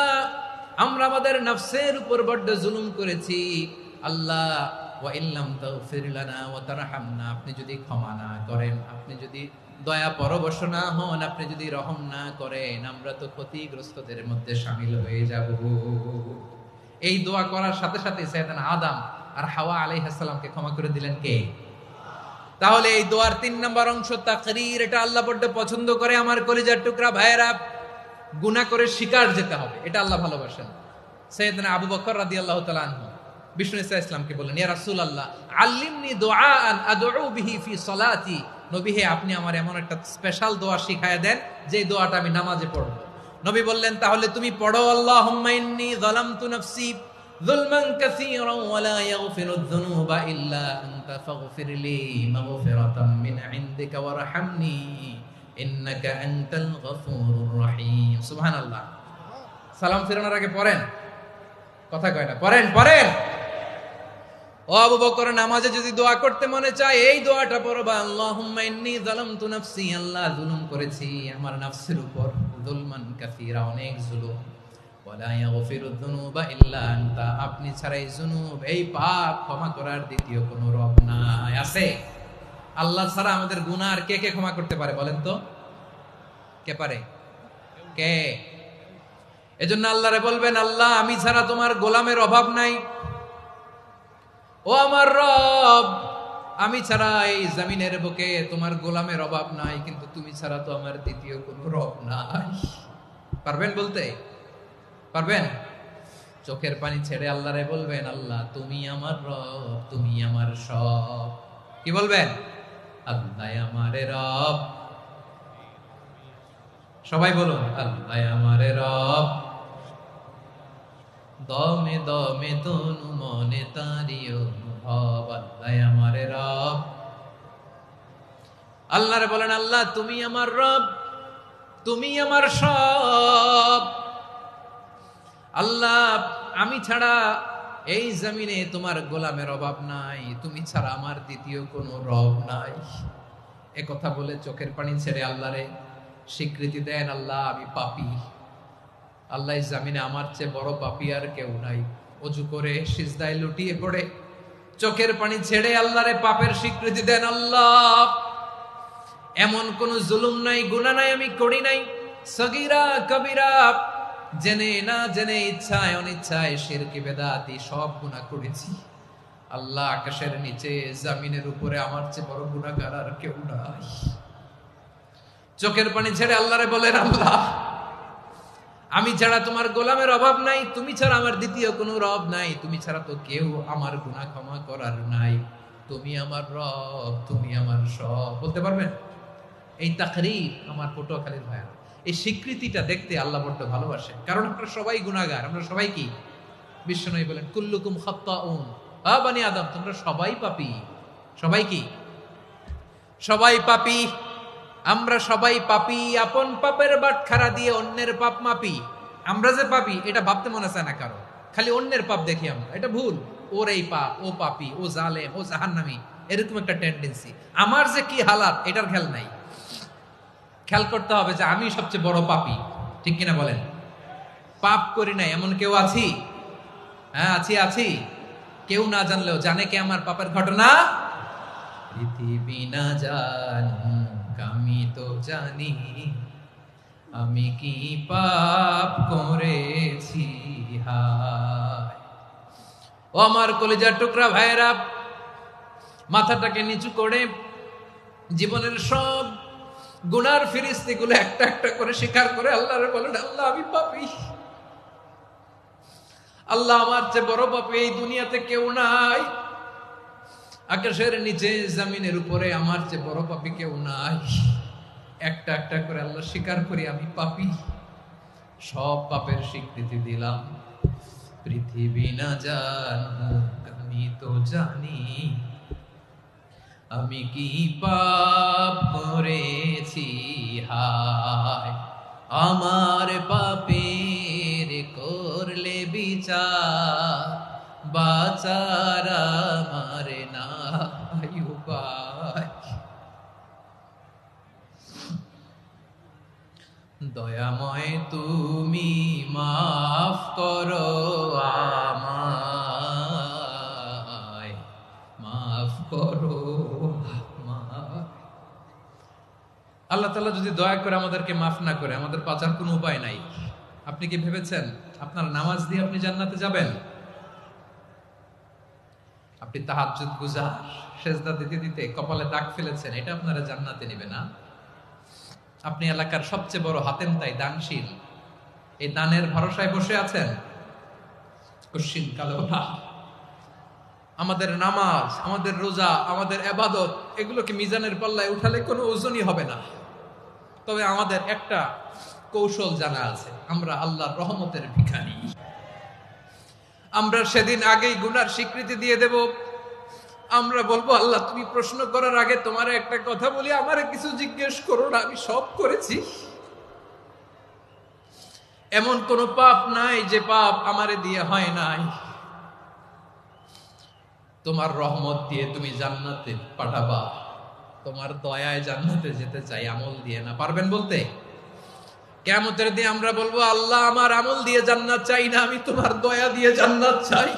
আমরা আমাদের নফসের উপর বড্ড জুলুম করেছি। আল্লাহ ওয়া ইল্লাম তাগফির লানা ওয়া তারহামনা, আপনি যদি ক্ষমা না করেন, আপনি যদি দয়া পরবশ না হন, আপনি যদি রহম না করেন, আমরা তো ক্ষতিগ্রস্তদের মধ্যে শামিল হয়ে যাব। এই দোয়া করার সাথে সাথে সাইয়েদনা আদম আর হাওয়া আলাইহিস সালামকে ক্ষমা করে দিলেন কে? তাহলে এই দোয়ার 3 নম্বর অংশ তাকরীর, এটা আল্লাহ বড্ড পছন্দ করে। আমার কলিজার টুকরা ভাইয়েরা, গুনাহ করে শিকার যেতে হবে, এটা আল্লাহ ভালোবাসেন। সাইয়েদনা আবু বকর রাদিয়াল্লাহু তাআলা আনহু বিষ্ণু ইসা ইসলামকে বললেন, ইয়া রাসূলুল্লাহ আল্লিমনি দুআআন আদউ বিহি ফি সলাতি। নবী হে, আপনি আমার এমন একটা স্পেশাল দোয়া শিখায়া দেন যে দোয়াটা আমি নামাজে পড়ব। নবী বললেন, তাহলে তুমি পড়ো আল্লাহুম্মা ইন্নী যালামতু নাফসি যুলমান কাসীরান ওয়া লা ইয়াগফিরুয যুনুবা ইল্লা আনতা ফাগফিরলি মাগফিরাতাম মিন ইনদিকা ওয়ারহামনি ইন্নাকা আনতাল গফুরুর রহিম। সুবহানাল্লাহ। সালাম ফিরানোর আগে পড়েন, কথা কয় না, পড়েন পড়েন। ও আবু বকর, নামাজে যদি দোয়া করতে মনে চায় এই দোয়াটা পড়বা, আল্লাহুম্মা ইন্নী যালামতু নাফসি, আল্লাহ জুলুম করেছি আমার নফসের উপর, যুলমান কাসীরা, অনেক জুলুম, ওয়া লা ইয়াগফিরুয যুনুবা ইল্লা আনতা, আপনি ছাড়া এই জুনুব, এই পাপ ক্ষমা করার দ্বিতীয় কোনো রব নাই। আছে? আল্লাহ ছাড়া আমাদের গুনাহ আর কে কে ক্ষমা করতে পারে বলেন তো? কে পারে? কে? এজন্য আল্লাহরে বলবেন, আল্লাহ আমি ছাড়া তোমার গোলামের অভাব নাই। ও আমার রব, আমি ছাড়া এই জমিনের বুকে তোমার গোলামের অভাব নাই, কিন্তু তুমি ছাড়া তো আমার দ্বিতীয় কোনো রব নাই। পারবেন বলতে? পারবেন? চোখের পানি ছেড়ে আল্লাহরে বলবেন, আল্লাহ তুমি আমার রব, তুমি আমার সব। কি বলবেন? আল্লাহ আমারে রব। সবাই বলুন, আল্লাহ আমারে রব, দমে দমে তনু মনে তারি অনুভব, আল্লাহ আমারে রব। আল্লাহরে বলেন, আল্লাহ তুমি আমার রব, তুমি আমার সব। আল্লাহ আমি ছাড়া এই জমিনে তোমার গোলামের অভাব নাই, তুমি ছাড়া আমার দ্বিতীয় কোনো রব নাই। একথা বলে চোখের পানি ছেড়ে আল্লাহরে স্বীকৃতি দেন, আল্লাহ আমি পাপী, আল্লাহ জামিনে আমার চেয়ে বড় পাপী আর কেউ নাই। অজু করে সিজদায় লুটিয়ে পড়ে চোখের পানি ছেড়ে আল্লাহরে পাপের স্বীকৃতি দেন, আল্লাহ এমন কোন জুলুম নাই, গুনাহ নাই আমি করি নাই, সগীরা কবিরা, জেনে না জেনে, ইচ্ছায় অনিচ্ছায়, শিরকি বেদাতি সব গুনাহ করেছি। আল্লাহ আকাশের নিচে জমিনের উপরে আমার চেয়ে বড় গুনাহগার আর কেউ নাই। চোখের পানি ছেড়ে আল্লাহরে বলেন, আল্লাহ আমি ছাড়া তোমার গোলামের অভাব নাই, তুমি ছাড়া আমার দ্বিতীয় কোনো রব নাই, তুমি ছাড়া তো কেউ আমার গুনাহ ক্ষমা করার নাই, তুমি আমার রব, তুমি আমার সব। বলতে পারবেন? এই তাকরীর আমার পটুয়াখালীর ভাইয়া, এই স্বীকৃতিটা দেখতে আল্লাহ বড্ড ভালোবাসে, কারণ আমরা সবাই গুনাহগার, আমরা সবাই কি? বিশ্বনবী বলেন, কুল্লুকুম খাত্তাউন, আ বনি আদম তোমরা সবাই পাপী। সবাই কি? সবাই পাপী। আমরা সবাই পাপী, আপন পাপের বাটখারা দিয়ে অন্যের পাপ মাপি। আমরা যে পাপী এটা ভাবতে মনে চায় না কারো, খালি অন্যের পাপ দেখি আমরা, এটা ভুল। ওর এই পাপ, ও পাপী, ও জালেম, ও জাহান্নামী, এরকম একটা টেন্ডেন্সি। আমার যে কি হালাত এটার খেয়াল নাই। খেয়াল করতে হবে যে আমি সবচেয়ে বড় পাপী, ঠিক কিনা বলেন? পাপ করি না এমন কেউ আছি? হ্যাঁ আছি। কেউ না জানলেও জানে কে আমার পাপের ঘটনা? পৃথিবী না জানুক আমি তো জানি আমি কি পাপ করেছি। হায় ও আমার কলিজার টুকরা ভাইরা, মাথাটাকে নিচু করে জীবনের সব গুনার ফিরিস্তিগুলো একটা একটা করে স্বীকার করে আল্লাহরে বলেন, আল্লাহ আমি পাপী, আল্লাহ আমার চেয়ে বড় পাপী এই দুনিয়াতে কেউ নাই, আকাশের নিচে জমিনের উপরে আমার চেয়ে বড় পাপী কেউ নাই। একটা একটা করে আল্লাহ স্বীকার করি আমি পাপী, সব পাপের স্বীকৃতি দিলাম। পৃথিবী না জানুক আমি তো জানি আমি কি পাপ করেছি। হায় আমার পাপের করলে বিচার, বাঁচার আমার নাই উপায়। দয়াময় তুমি মাফ করো আমায়, মাফ করো আমায়। আল্লাহ তাআলা যদি দয়া করে আমাদেরকে মাফ না করে, আমাদের বাঁচার কোনো উপায় নাই। আপনি কি ভেবেছেন আপনার নামাজ দিয়ে আপনি জান্নাতে যাবেন? আপনি তাহাজ্জুদ গুজার, সেজদা দিতে দিতে কপালে দাগ ফেলেছেন, এটা আপনারা জান্নাতে নেবে না। আপনি এলাকার সবচেয়ে বড় হাতেম তাই দানশীল, এই দানের ভরসায় বসে আছেন, কশিন কালো না। আমাদের নামাজ, আমাদের রোজা, আমাদের ইবাদত, এগুলোকে মিজানের পাল্লায় উঠালে কোনো ওজনই হবে না। তবে আমাদের একটা কৌশল জানা আছে, আমরা আল্লাহর রহমতের ভিখারি। আমরা সেদিন আগেই গুনার স্বীকৃতি দিয়ে দেব। আমরা বলবো, আল্লাহ তুমি প্রশ্ন করার আগে তোমার একটা কথা বলি, আমারে কিছু জিজ্ঞেস করো না, আমি সব করেছি। এমন কোন পাপ নাই যে পাপ আমারে দিয়ে হয় নাই। তোমার রহমত দিয়ে তুমি জান্নাতে পাঠাবা, তোমার দয়ায় জান্নাতে যেতে চাই, আমল দিয়ে না। পারবেন বলতে? কিয়ামতের দিন আমরা বলবো, আল্লাহ আমার আমল দিয়ে জান্নাত চাই না, আমি তোমার দয়া দিয়ে জান্নাত চাই।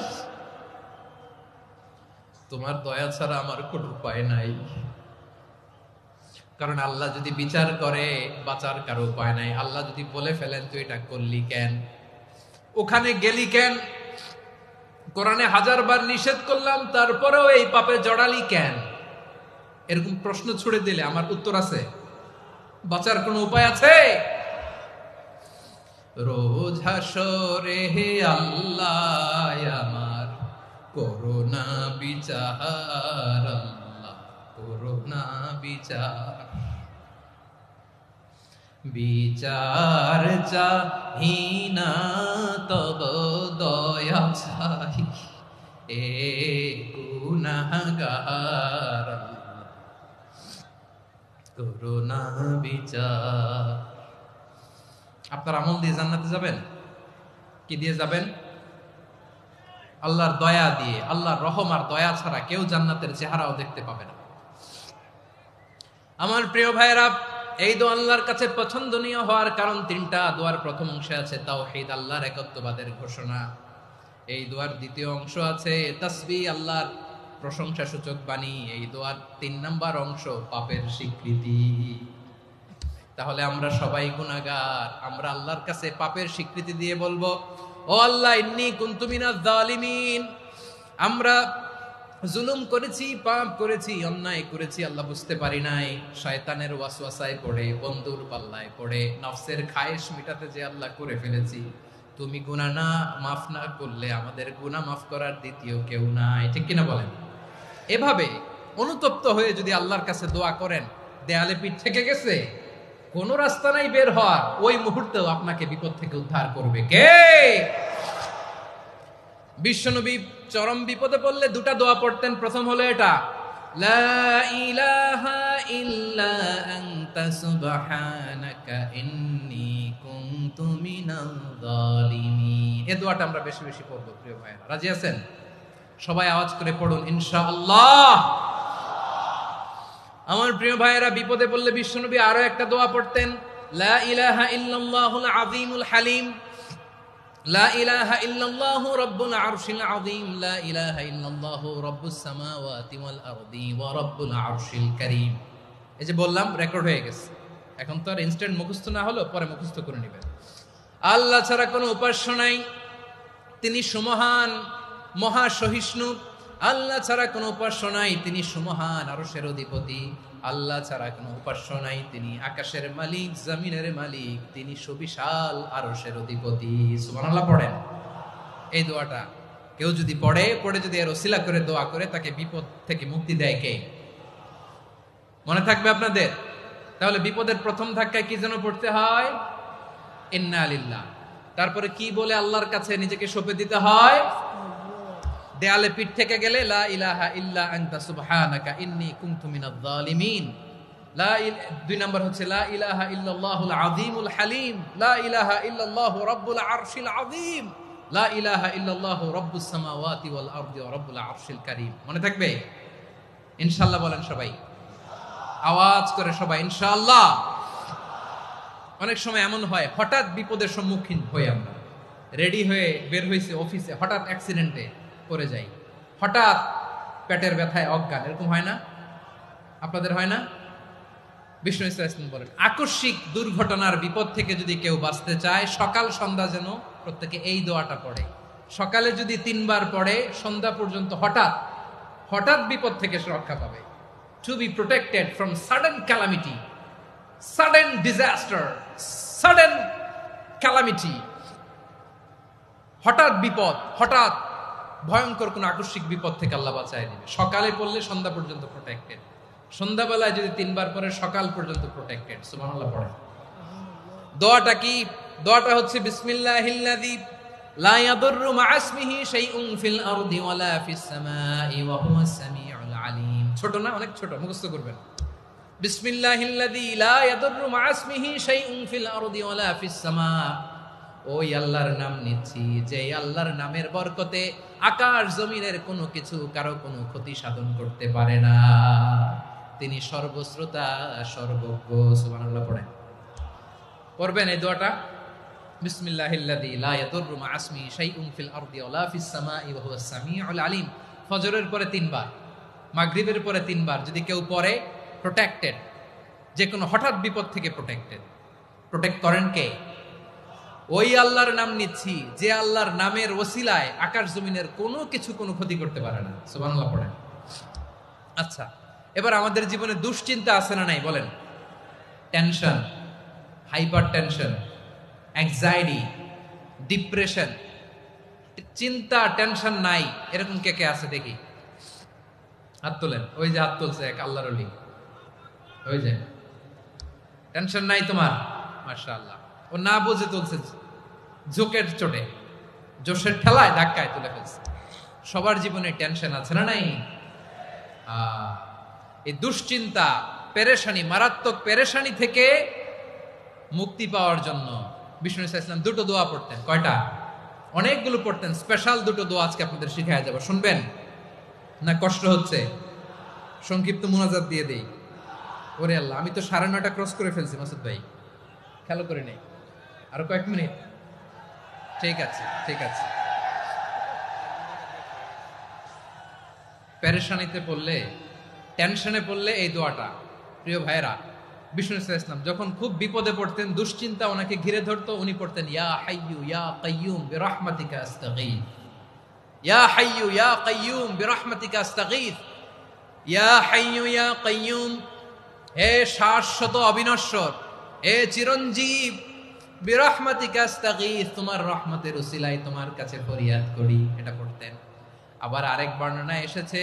তোমার দয়া ছাড়া আমার কোনো উপায় নাই। কারণ আল্লাহ যদি বিচার করে বাঁচার কারো উপায় নাই। আল্লাহ যদি বলে ফেলেন তুই এটা করলি কেন, ওখানে গেলি কেন, কোরআনে 1000 বার নিষেধ করলাম তারপরেও এই পাপে জড়ালি কেন, এরকম প্রশ্ন ছুড়ে দিলে আমার উত্তর আছে? বাঁচার কোনো উপায় আছে? রোজ হাসরে হে আল্লাহ আমার করোনা বিচার, আল্লাহ করোনা বিচার। বিচার চাহি না তব দয়া চাই, এ গুনাহগার করোনা বিচার। আপনার আমল দিয়ে জান্নাতে যাবেন? কি দিয়ে যাবেন? আল্লাহর দয়া দিয়ে। আল্লাহর রহম আর দয়া ছাড়া কেউ জান্নাতের চেহারাও দেখতে পাবে না। আমার প্রিয় ভাইরা, এই দোয়া আল্লাহর কাছে পছন্দনীয় হওয়ার কারণ 3টা। দোয়ার প্রথম অংশে আছে তাওহীদ, আল্লাহর একত্ববাদের ঘোষণা। এই দোয়ার দ্বিতীয় অংশ আছে তাসবিহ, আল্লাহর প্রশংসা সূচক বাণী। এই দোয়ার 3 নাম্বার অংশ পাপের স্বীকৃতি। তাহলে আমরা সবাই গুনাহগার। আমরা আল্লাহর কাছে পাপের স্বীকৃতি দিয়ে বলবো, ও আল্লাহ ইন্নী কুনতু মিনাজ জালিমিন, আমরা জুলুম করেছি, পাপ করেছি, অন্যায় করেছি, আল্লাহ বুঝতে পারি নাই। শয়তানের ওয়াসওয়াসায় পড়ে, বন্ধুর পাল্লায় পড়ে, নফসের খায়েশ মিটাতে যে আল্লাহ করে ফেলেছি। তুমি গুনাহ না মাফ না করলে আমাদের গুনাহ মাফ করার দ্বিতীয় কেউ নাই, ঠিক কিনা বলেন? এভাবে অনুতপ্ত হয়ে যদি আল্লাহর কাছে দোয়া করেন, দেয়ালে পিঠ থেকে গেছে, কোনো রাস্তা নাই বের হওয়ার, ওই মুহূর্তেও আপনাকে বিপদ থেকে উদ্ধার করবে কে? বিশ্বনবী চরম বিপদে পড়লে 2টা দোয়া পড়তেন। প্রথম হলো এটা, লা ইলাহা ইল্লা আনতা সুবহানাকা ইন্নী কুনতু মিনাল জালিমিন। এই দোয়াটা আমরা বেশি বেশি পড়ব প্রিয় ভাইরা। রাজি আছেন? সবাই আওয়াজ করে পড়ুন ইনশাআল্লাহ। আমার প্রিয় ভাইয়েরা, বিপদে পড়লে বিশ্বনবী আরো একটা দোয়া পড়তেন, লা ইলাহা ইল্লাল্লাহুল আযীমুল হালিম, লা ইলাহা ইল্লাল্লাহু রাব্বুল আরশিল আযীম, লা ইলাহা ইল্লাল্লাহু রাব্বুস সামাওয়াতি ওয়াল আরদি ওয়া রাব্বুল আরশিল কারীম। এই যে বললাম, রেকর্ড হয়ে গেছে। এখন তো আর ইনস্ট্যান্ট মুখস্থ না হলো, পরে মুখস্থ করে নেবেন। আল্লাহ ছাড়া কোনো উপাস্য নাই, তিনি সুমহান, মহা সহিষ্ণু। আল্লাহ ছাড়া কোনো উপাস্য নাই, তিনি সুমহান, আরশের অধিপতি। আল্লাহ ছাড়া কোনো উপাস্য নাই, তিনি আকাশের মালিক, জমিনের মালিক, তিনি সুবিশাল আরশের অধিপতি। সুবহানাল্লাহ পড়েন। এই দোয়াটা কেউ যদি পড়ে যদি এর ওসিলা করে দোয়া করে, তাকে বিপদ থেকে মুক্তি দেয় কে? মনে থাকবে আপনাদের? তাহলে বিপদের প্রথম ধাক্কায় কি যেন পড়তে হয়? ইন্না লিল্লাহ। তারপরে কি বলে আল্লাহর কাছে নিজেকে সঁপে দিতে হয়? দেয়ালে পিঠ থেকে গেলে লা ইলাহা ইল্লা আনতা সুবহানাকা ইন্নী কুনতু মিনাজ জালিমিন। দুই নাম্বার হচ্ছে লা ইলাহা ইল্লাল্লাহুল আযীমুল হালিম, লা ইলাহা ইল্লাল্লাহু রাব্বুল আরশিল আযীম, লা ইলাহা ইল্লাল্লাহু রাব্বুস সামাওয়াতি ওয়াল আরদি ওয়া রাব্বুল আরশিল কারীম। মনে থাকবে? ইনশাআল্লাহ বলেন সবাই, আওয়াজ করে সবাই ইনশাআল্লাহ। অনেক সময় এমন হয়, হঠাৎ বিপদের সম্মুখীন হই আমরা, রেডি হয়ে বের হয়েছে অফিসে, হঠাৎ অ্যাক্সিডেন্টে পড়ে যাই, হঠাৎ পেটের ব্যথায় অজ্ঞান, এরকম হয় না? আপনাদের হয় না? বিষ্ণু ইসলাম বলেন, আকস্মিক দুর্ঘটনার বিপদ থেকে যদি কেউ বাঁচতে চায়, সকাল সন্ধ্যা যেন প্রত্যেকে এই দোয়াটা পড়ে। সকালে যদি 3 বার পড়ে, সন্ধ্যা পর্যন্ত হঠাৎ বিপদ থেকে সে রক্ষা পাবে। To be protected from sudden calamity, sudden disaster, sudden calamity. হঠাৎ বিপদ, হঠাৎ ভয়ঙ্কর কোন আকস্মিক বিপদ থেকে আল্লাহ বাঁচায় দিবে। সকালে পড়লে সন্ধ্যা পর্যন্ত প্রোটেক্টেড, সন্ধ্যাবেলায় যদি 3 বার পরে সকাল পর্যন্ত প্রোটেক্টেড। সুবহানাল্লাহ পড়েন। দোয়াটা কি? দোয়াটা হচ্ছে বিসমিল্লাহিল্লাযী লা ইয়াদুররু মা'a ইসমিহি শাইউন ফিল আরদি ওয়ালা ফিস সামাই ওয়া হুয়াস সামিউল আলীম। ছোট না? অনেক ছোট, মুখস্থ করবেন। বিসমিল্লাহিল্লাযী লা ইয়াদুররু মা'a ইসমিহি শাইউন ফিল আরদি ওয়ালা ফিস সামা। ওই আল্লাহর নাম নিচ্ছি, যে আল্লাহর নামের বরকতে আকাশ জমিনের কোনো কিছু কারো কোনো ক্ষতি সাধন করতে পারে না। তিনি সর্বশ্রোতা, সর্বজ্ঞ। সুবহানাল্লাহ পড়েন। পড়বেন এই দোয়াটা, বিসমিল্লাহিল্লাযী লা ইয়াদুররু মা'a ইসমিহি শাইউন ফিল আরদি ওয়ালা ফিস সামাই ওয়া হুয়াস সামিউল আলীম। ফজরের পরে 3 বার, মাগরিবের পরে 3 বার যদি কেউ পড়ে, প্রোটেক্টেড, যে কোনো হঠাৎ বিপদ থেকে প্রোটেক্টেড। প্রোটেক্ট করেন কে? ওই আল্লাহর নাম নিচ্ছি, যে আল্লাহর নামের ওসিলায় আকাশ জমিনের কোনো কিছু কোনো ক্ষতি করতে পারে না। সুবহানাল্লাহ পড়েন। আচ্ছা, এবার আমাদের জীবনে দুশ্চিন্তা আছে না নাই বলেন? Tension, hyper tension, anxiety, depression, চিন্তা, টেনশন নাই, এরকম কে কে আছে দেখি? হাত তোলেন। ওই যে হাত তুলছে এক আল্লাহর ওলি, ওই যে। টেনশন নাই তোমার? মাশাআল্লাহ। ও না বুঝে তুলছে, জোকের চোটে, জোশের ঠেলায় ধাক্কায় তুলে ফেলছে। সবার জীবনে টেনশন আছে না নাই? এই দুশ্চিন্তা, পেরেশানি, মারাত্মক পেরেশানি থেকে মুক্তি পাওয়ার জন্য বিষ্ণু ইসলাম 2টো দোয়া পড়তেন। কয়টা? অনেকগুলো পড়তেন। স্পেশাল 2টো দোয়া আজকে আপনাদের শিখায়া যাব, শুনবেন না? কষ্ট হচ্ছে? সংক্ষিপ্ত মুনাজাত দিয়ে দেই। ওরে আল্লাহ, আমি তো 9:30 ক্রস করে ফেলছি মাসুদ ভাই, খেয়াল করে নেই। আরো কয়েক মিনিট? ঠিক আছে, ঠিক আছে। পেরেশানিতে পড়লে, টেনশনে পড়লে এই দোয়াটা, প্রিয় ভাইরা, বিষ্ণু ইসলাম যখন খুব বিপদে পড়তেন, দুশ্চিন্তা ওনাকে ঘিরে ধরতো, উনি পড়তেন ইয়া হাইয়ু ইয়া কাইয়ুম বিরহমাতিকা আস্তাগীথ, ইয়া হাইয়ু ইয়া কাইয়ুম বিরহমাতিকা আস্তাগীথ, ইয়া হাইয়ু ইয়া কাইয়ুম, হে শাশ্বত অবিনশ্বর, হে চিরঞ্জীব, বিরহমাতিকা আস্তাগীথ, তোমার রহমতের উসিলায় তোমার কাছে ফরিয়াদ করি। এটা পড়তেন। আবার আরেক বর্ণনায় এসেছে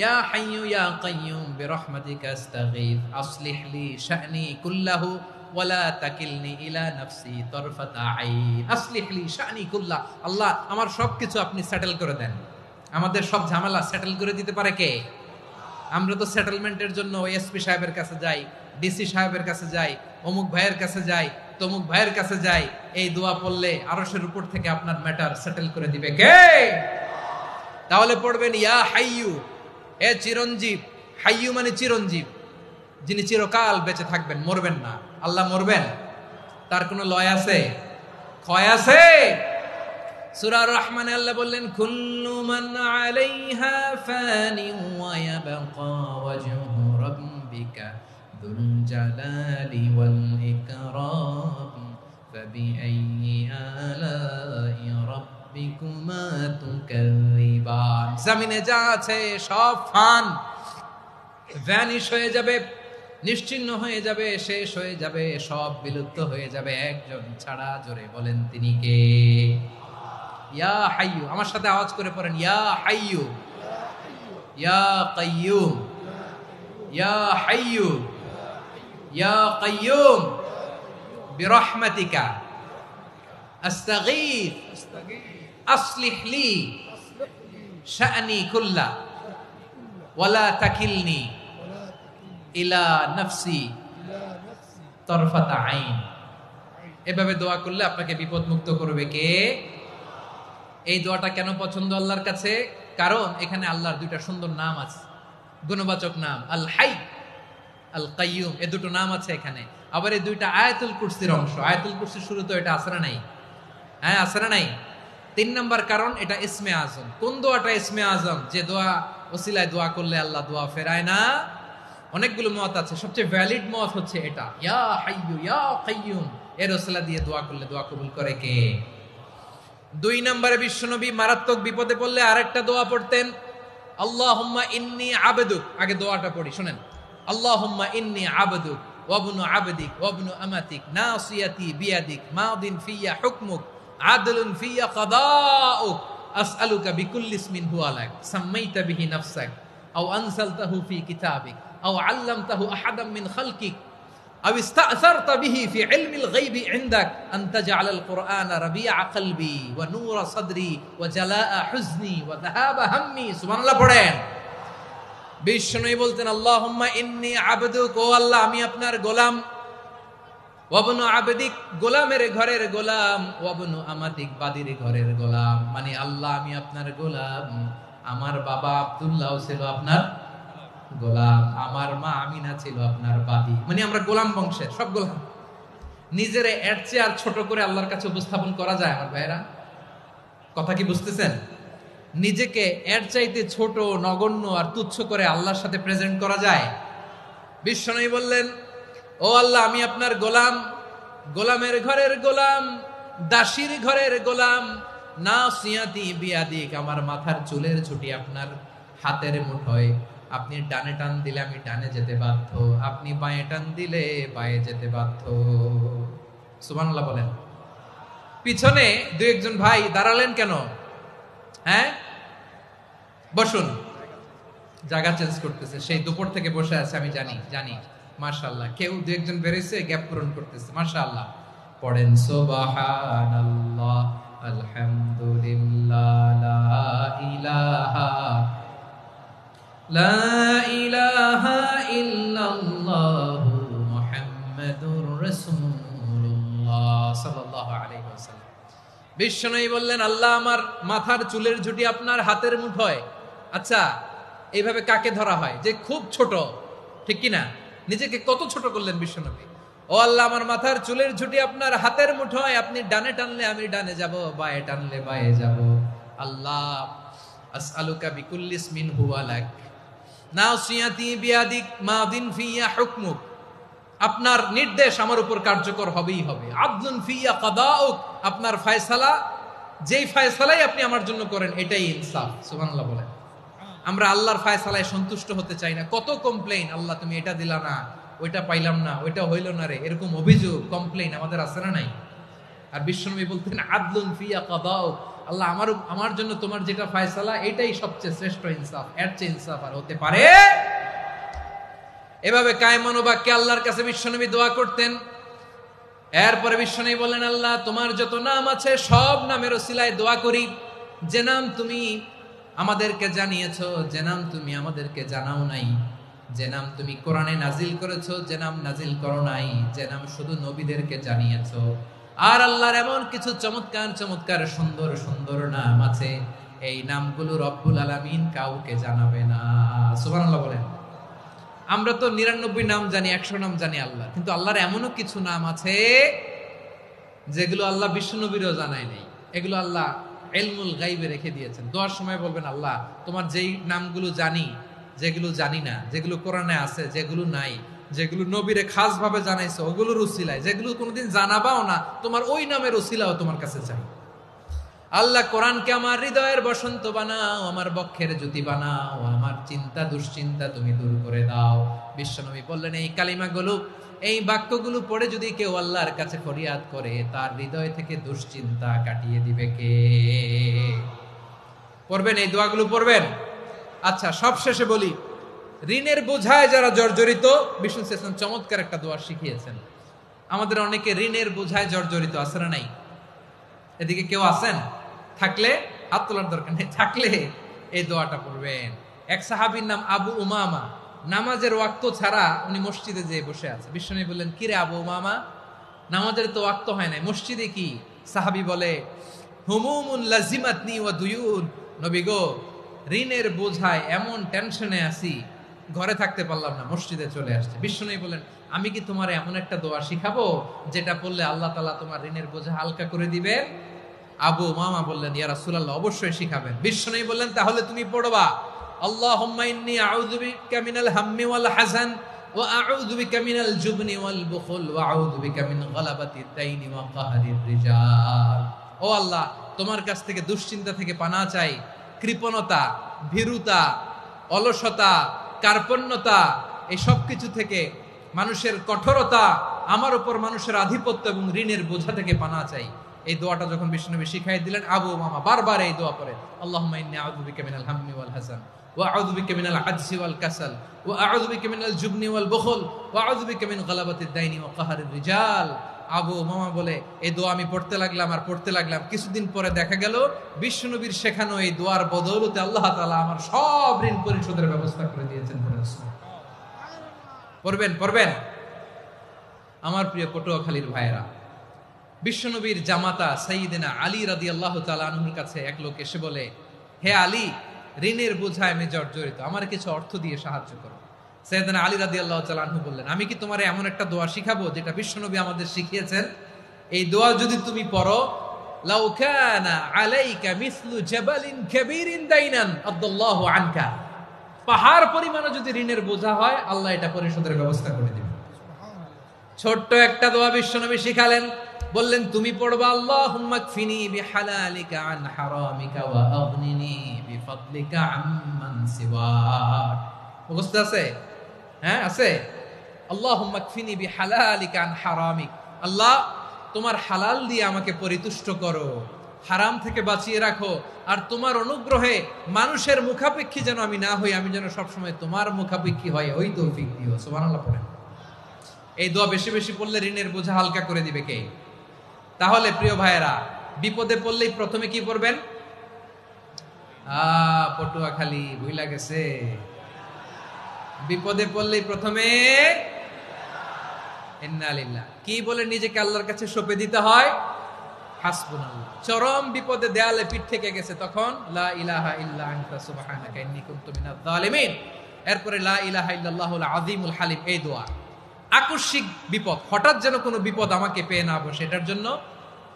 ইয়া হাইয়ু ইয়া কাইয়ুম বিরহমাতিকা আস্তাগীথ আসলিহ লি শা'নি কুল্লাহু ওয়ালা তাকিলনি ইলা নাফসি তারফাতা আইন। আসলিহ লি শা'নি কুল্লাহ, আল্লাহ আমার সবকিছু আপনি সেটেল করে দেন। আমাদের সব ঝামেলা সেটেল করে দিতে পারে কে? আমরা তো সেটেলমেন্টের জন্য এসপি সাহেবের কাছে যাই, ডিসি সাহেবের কাছে যাই, অমুক ভাইয়ের কাছে যাই, তমুক ভাইয়ের কাছে যাই। এই দোয়া পড়লে আরশের উপর থেকে আপনার ম্যাটার সেটেল করে দিবে কে? তাহলে পড়বেন ইয়া হাইয়ু, হে চিরঞ্জীব। হাইয়ু মানে চিরঞ্জীব, যিনি চিরকাল বেঁচে থাকবেন, মরবেন না। আল্লাহ মরবেন? তার কোনো লয় আছে? ক্ষয় আছে? সূরা আর-রহমানে আল্লাহ বললেন, কুল্লু মান আলাইহা ফানি ওয়া ইয়াবকা ওয়াজহু রাব্বিকা যুল জালালি ওয়াল ইকরাম ফাবিআইয়ি আলাই রাব্বিকুমা তুকাযিবান। জমিনে যা আছে সব ফান, ভ্যানিশ হয়ে যাবে, নিশ্চিহ্ন হয়ে যাবে, শেষ হয়ে যাবে, সব বিলুপ্ত হয়ে যাবে, একজন ছাড়া। জোরে বলেন তিনি কে? ইয়া হাইয়ু। আমার সাথে আওয়াজ করে পড়েন, ইয়া হাইয়ু, ইয়া কাইয়ুম, ইয়া হাইয়ু, ইয়া কাইয়ুম বিরহমাতিকা আস্তাগীথ আসলিহ লি শা'নি কুল্লা ওয়ালা তাকিলনি ইলা নাফসি তরফাতা আইন। এভাবে দোয়া করলে আপনাকে বিপদ মুক্ত করবে কে? এই দোয়াটা কেন পছন্দ আল্লাহর কাছে? কারণ এখানে আল্লাহর দুইটা সুন্দর নাম আছে, গুণবাচক নাম, আল হাই, আল কাইয়ুম। এই দুটো নাম আছে এখানে। আবার এই দুইটা আয়াতুল কুরসির অংশ। আয়াতুল কুরসির শুরু তো এটা আছে না নাই? হ্যাঁ, আছে না নাই? 3 নাম্বার কারণ, এটা ইসমে আজম। কোন দোয়াটা ইসমে আজম? যে দোয়া ওসিলায় দোয়া করলে আল্লাহ দোয়া ফেরায় না। অনেকগুলো মত আছে, সবচেয়ে ভ্যালিড মত হচ্ছে এটা, ইয়া হাইয়ু ইয়া কাইয়ুম। এর ওসিলা দিয়ে দোয়া করলে দোয়া কবুল করে কে? 2 নম্বরে বিশ্বনবী মারাত্মক বিপদে পড়লে আরেকটা দোয়া পড়তেন, আল্লাহুম্মা ইন্নী আবদুক। আগে দোয়াটা পড়ি, শুনেন। আল্লাহুম্মা ইন্নী আবদুক ওয়া ইবনু আবদিক ওয়া ইবনু আমাতিক নাসিয়াতি বিয়াদিক মাদিন ফিয়া হুকমুক আদলুন ফিয়া কাদাউক আসআলুকা বিকুল্লি ইসমিন হুয়া লাক সাম্মাইতা বিহি নাফসাক আও আনসালতাহু ফি কিতাবিক আও আল্লামতাহু আহাদাম মিন খালকিক আও ইস্তা'সারতা বিহি ফি ইলমিল গায়বি ইনদাক আন তাজআলাল কুরআনা রাবিআ কলবি ওয়া নূরা সাদরি ওয়া জালাআ হুজনি ওয়া যাহাবা হাম্মি। সুবহানাল্লাহ পড়েন। বিষ্ণুই বলতেন, আল্লাহুম্মা ইন্নী আবদুক, ও আল্লাহ আমি আপনার গোলাম, ওয়া ইবনু আবদিক, গোলামের ঘরের গোলাম, ওয়া ইবনু আমাতিক, বাদীর ঘরের গোলাম। মানে আল্লাহ আমি আপনার গোলাম। আমার বাবা আব্দুল্লাহ ছিল আপনার গোলাম, আমার মা আমিনা ছিল আপনার বাদী। মানে আমরা গোলাম বংশের, সব গোলাম। নিজেরে এর চেয়ে আর ছোট করে আল্লাহর কাছে উপস্থাপন করা যায় আমার ভাইরা? কথা কি বুঝতেছেন? নিজেকে এর চাইতে ছোট, নগণ্য আর তুচ্ছ করে আল্লাহর সাথে প্রেজেন্ট করা যায়? বিশ্বনবী বললেন, ও আল্লাহ আমি আপনার গোলাম, গোলামের ঘরের গোলাম, দাসীর ঘরের গোলাম, নাসিয়াতি বিয়াদিক, আমার মাথার চুলের ছুটি আপনার হাতের মুঠোয়। আপনি ডানে টান দিলে আমি ডানে যেতে বাধ্য, আপনি বাঁয়ে টান দিলে বাঁয়ে যেতে বাধ্য। সুবহানাল্লাহ বলেন। পিছনে 2-1 ভাই দাঁড়ালেন কেন? হ্যাঁ, বসুন। জায়গা চেঞ্জ করতেছে, সেই দুপুর থেকে বসে আছে, আমি জানি। মাশাআল্লাহ, কেউ 2-1 বেরিয়েছে, গ্যাপ পূরণ করতেছে। মাশাআল্লাহ। পড়েন সুবহানাল্লাহ, আলহামদুলিল্লাহ, লা ইলাহা ইল্লাল্লাহ মুহাম্মাদুর রাসূলুল্লাহ সাল্লাল্লাহু আলাইহি ওয়াসাল্লাম। বিশ্বনবী বললেন, আল্লাহ আমার মাথার চুলের ঝুঁটি আপনার হাতের মুঠোয়। আচ্ছা, এইভাবে কাকে ধরা হয়? যে খুব ছোট, ঠিক কিনা? নিজেকে কত ছোট করলেন বিশ্বনবী। ও আল্লাহ আমার মাথার চুলের ঝুঁটি আপনার হাতের মুঠোয়, আপনি ডানে টানলে আমি ডানে যাব, বাঁয়ে টানলে বাঁয়ে যাব। আল্লাহ আসআলুকা বিকুল্লি ইসমিন হুয়া লাক নাসিয়াতি বিয়াদিক মাদিন ফিয়া হুকমুক, আপনার নির্দেশ আমার উপর কার্যকর হবেই হবে। আদলুন ফিয়া কাদাউক, আপনার ফয়সালা, যেই ফয়সালাই আপনি আমার জন্য করেন এটাই ইনসাফ। সুবহানাল্লাহ বলেন। আমরা আল্লাহর ফয়সালায় সন্তুষ্ট হতে চাই না। কত কমপ্লেইন, আল্লাহ তুমি এটা দিলা না, ওইটা পাইলাম না, ওইটা হইল না রে, এরকম অভিযোগ, কমপ্লেইন আমাদের আছে না নাই? আর বিশ্বনবী বলতেন, আদলুন ফিয়া কাদাউক, আল্লাহ আমার জন্য তোমার যেটা ফয়সালা এটাই সবচেয়ে শ্রেষ্ঠ ইনসাফ, এর চেয়ে ইনসাফ আর হতে পারে? এভাবে কায়মনোবাক্যে আল্লাহর কাছে বিশ্বনবী দোয়া করতেন। এরপরে বিশ্বনবী বললেন, আল্লাহ তোমার যত নাম আছে সব নামের ওসিলায় দোয়া করি, যে নাম তুমি আমাদেরকে জানিয়েছো, যে নাম তুমি আমাদেরকে জানাও নাই, যে নাম তুমি কোরআনে নাজিল করেছো, যে নাম নাজিল করো নাই, যে নাম শুধু নবীদেরকে জানিয়েছো। আর আল্লাহর এমন কিছু চমৎকার চমৎকার সুন্দর সুন্দর নাম আছে, এই নামগুলো রব্বুল আলামিন কাউকে জানাবে না। সুবহানাল্লাহ বলেন। আমরা তো 99 নাম জানি, 100 নাম জানি আল্লাহ, কিন্তু আল্লাহর এমনও কিছু নাম আছে যেগুলো আল্লাহ বিশ্বনবীরও জানায় নেই। এগুলো আল্লাহ ইলমুল গাইবে রেখে দিয়েছেন। দোয়ার সময় বলবেন, আল্লাহ তোমার যেই নামগুলো জানি, যেগুলো জানি না, যেগুলো কোরআনে আছে, যেগুলো নাই, যেগুলো নবীরে খাস ভাবে জানাইছো ওগুলোর উসিলায়, যেগুলো কোনোদিন জানাবাও না তোমার ওই নামের উসিলাও তোমার কাছে চাই। আল্লাহ কোরআনকে আমার হৃদয়ের বসন্ত বানাও, আমার বক্ষের জ্যোতি বানাও, আমার চিন্তা দুশ্চিন্তা তুমি দূর করে দাও। বিশ্বনবী বললেন, এই কালিমাগুলো, এই বাক্যগুলো পড়ে যদি কেউ আল্লাহর কাছে ফরিয়াদ করে, তার হৃদয় থেকে দুশ্চিন্তা কাটিয়ে দিবে কে? পড়বেন, এই দোয়াগুলো পড়বেন। আচ্ছা, সব শেষে বলি, ঋণের বোঝায় যারা জর্জরিত, বিষ্ণু ইসলাম চমৎকার একটা দোয়া শিখিয়েছেন। আমাদের অনেকে ঋণের বোঝায় জর্জরিত, আছে না নাই? এদিকে কেউ আছেন? থাকলে হাত তোলার দরকার নেই, থাকলে এই দোয়াটা পড়বেন। এক সাহাবীর নাম আবু উমামা, নামাজের ওয়াক্ত ছাড়া উনি মসজিদে যেয়ে বসে আছে। বিশ্বনবী বললেন, কিরে আবু উমামা, নামাজের তো ওয়াক্ত হয় নাই, মসজিদে কি? সাহাবী বলে, হুমুমুন লাজিমাতনি ওয়া দুয়ুন, নবী গো, ঋণের বোঝায় এমন টেনশনে আছি, ঘরে থাকতে পারলাম না, মসজিদে চলে আসছে। বিশ্বনবী বলেন, আমি কি তোমার এমন একটা দোয়া শিখাবো যেটা পড়লে আল্লাহ তাআলা তোমার ঋণের বোঝা হালকা করে দিবে? আবু উমামা বললেন, ইয়া রাসূলুল্লাহ, অবশ্যই শিখাবেন। বিশ্বনবী বললেন, তাহলে তুমি পড়বা, আল্লাহুম্মা ইন্নী আউযু বিকা মিনাল হাম্মি ওয়াল হাযান ওয়া আউযু বিকা মিনাল জুবনি ওয়াল বুখল ওয়া আউযু বিকা মিন গালাবাতিদ দাইনি ওয়া কাহরির রিজাল। ও আল্লাহ, তোমার কাছ থেকে দুশ্চিন্তা থেকে পানাহ চাই, কৃপণতা, ভীরুতা, অলসতা, কার্পণ্যতা, এই সব কিছু থেকে, মানুষের কঠোরতা, আমার উপর মানুষের আধিপত্য এবং ঋণের বোঝা থেকে পানাহ চাই। এই দোয়াটা যখন বিশ্বনবী শিখাই দিলেন, আবু উমামা বারবার এই দোয়া পড়ে, আল্লাহুম্মা ইন্নী আউযু বিকা মিনাল হাম্মি ওয়াল হাযান ওয়া আউযু বিকা মিনাল আজজি ওয়াল কাসাল ওয়া আউযু বিকা মিনাল জুবনি ওয়াল বুখল ওয়া আউযু বিকা মিন গালাবাতিদ দাইনি ওয়া কাহরির রিজাল। আবু উমামা বলে, এই দোয়া আমি পড়তে লাগলাম আর পড়তে লাগলাম, কিছুদিন পরে দেখা গেল বিশ্বনবীর শেখানো এই দোয়ার বদৌলতে আল্লাহ তাআলা আমার সব ঋণ পরিশোধের ব্যবস্থা করে দিয়েছেন। পড়বেন, পড়বেন। আমার প্রিয় পটুয়াখালীর ভাইয়েরা, বিশ্বনবীর জামাতা সাইয়্যিদিনা আলী রাদিয়াল্লাহু তাআলা আনহুর কাছে এক লোক এসে বলে, হে আলী, ঋণের বোঝায় আমি জর্জরিত, আমার কিছু অর্থ দিয়ে সাহায্য করো। সাইয়্যিদিনা আলী রাদিয়াল্লাহু তাআলা আনহু বললেন, আমি কি তোমারে এমন একটা দোয়া শিখাবো যেটা বিশ্বনবী আমাদের শিখিয়েছেন? এই দোয়া যদি তুমি পড়ো, লাউ কানা আলাইকা মিসলু জাবালিন কাবীরিন দাইনান আদাল্লাহু আনকা, পাহাড় পরিমাণে যদি ঋণের বোঝা হয়, আল্লাহ এটা পরিশোধের ব্যবস্থা করে দিবেন। ছোট্ট একটা দোয়া বিশ্বনবী শিখালেন, বললেন, তুমি পড়বা, আল্লাহুম্মা কফিনি বিহালালিকা আন হারামিকা ওয়া আগনিনি বিফাদলিকা আম্মান সিওয়াক। মুখস্থ আছে? হ্যাঁ, আছে। আল্লাহুম্মা কফিনি বিহালালিকা আন হারামিক, আল্লাহ তোমার হালাল দিয়ে আমাকে পরিতুষ্ট করো, হারাম থেকে বাঁচিয়ে রাখো, আর তোমার অনুগ্রহে মানুষের মুখাপেক্ষী যেন আমি না হই, আমি যেন সবসময় তোমার মুখাপেক্ষী হয়, ওই তৌফিক দিও। সুবহানাল্লাহ পড়েন। এই দোয়া বেশি বেশি পড়লে ঋণের বোঝা হালকা করে দিবে কে? তাহলে প্রিয় ভাইয়েরা, বিপদে পড়লেই প্রথমে কি পড়বেন? পটুয়াখালী ভুইলা গেছে, বিপদে পড়লেই প্রথমে ইন্না লিল্লাহ কি বলে নিজেকে আল্লাহর কাছে সঁপে দিতে হয়? হাসবুনাল্লাহ। চরম বিপদে দেয়ালে পিঠ থেকে গেছে, তখন লা ইলাহা ইল্লা আনতা সুবহানাকা ইন্নী কুনতু মিনাজ জালিমিন। এরপরে লা ইলাহা ইল্লাল্লাহুল আযীমুল হালিম, এই দোয়া। আকস্মিক বিপদ, হঠাৎ যেন কোনো বিপদ আমাকে পেয়ে না বসে, এটার জন্য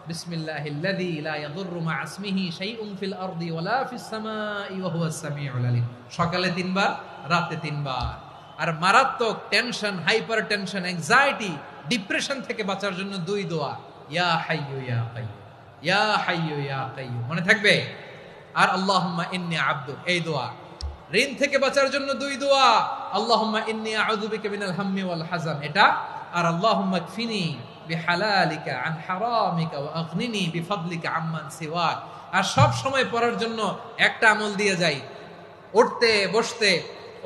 বিসমিল্লাহিল্লাযী লা ইয়াদুররু মা ইসমিহি শাইউন ফিল আরদি ওয়ালা ফিস সামাই ওয়া হুয়াস সামিউল আলীম। সকালে 3 বার, রাতে 3 বার। আর মারাত্মক tension, hyper tension, anxiety, depression থেকে বাঁচার জন্য 2 দোয়া, ইয়া হাইয়্যু ইয়া কাইয়্যুম, ইয়া হাইয়্যু ইয়া কাইয়্যুম, মনে থাকবে? আর আল্লাহুম্মা ইন্নী আবদুক, এই দোয়া। ঋণ থেকে বাঁচার জন্য 2 দোয়া, আল্লাহুম্মা ইন্নী আউযু বিকা মিনাল হাম্মি ওয়াল হাযান, এটা। আর আল্লাহুম্মা কফিনি বিহালালিকা আন হারামিকা ওয়া আগনিনি বিফাদলিকা আম্মান সিওয়াক। আর সব সময় পড়ার জন্য একটা আমল দিয়ে যাই, উঠতে বসতে,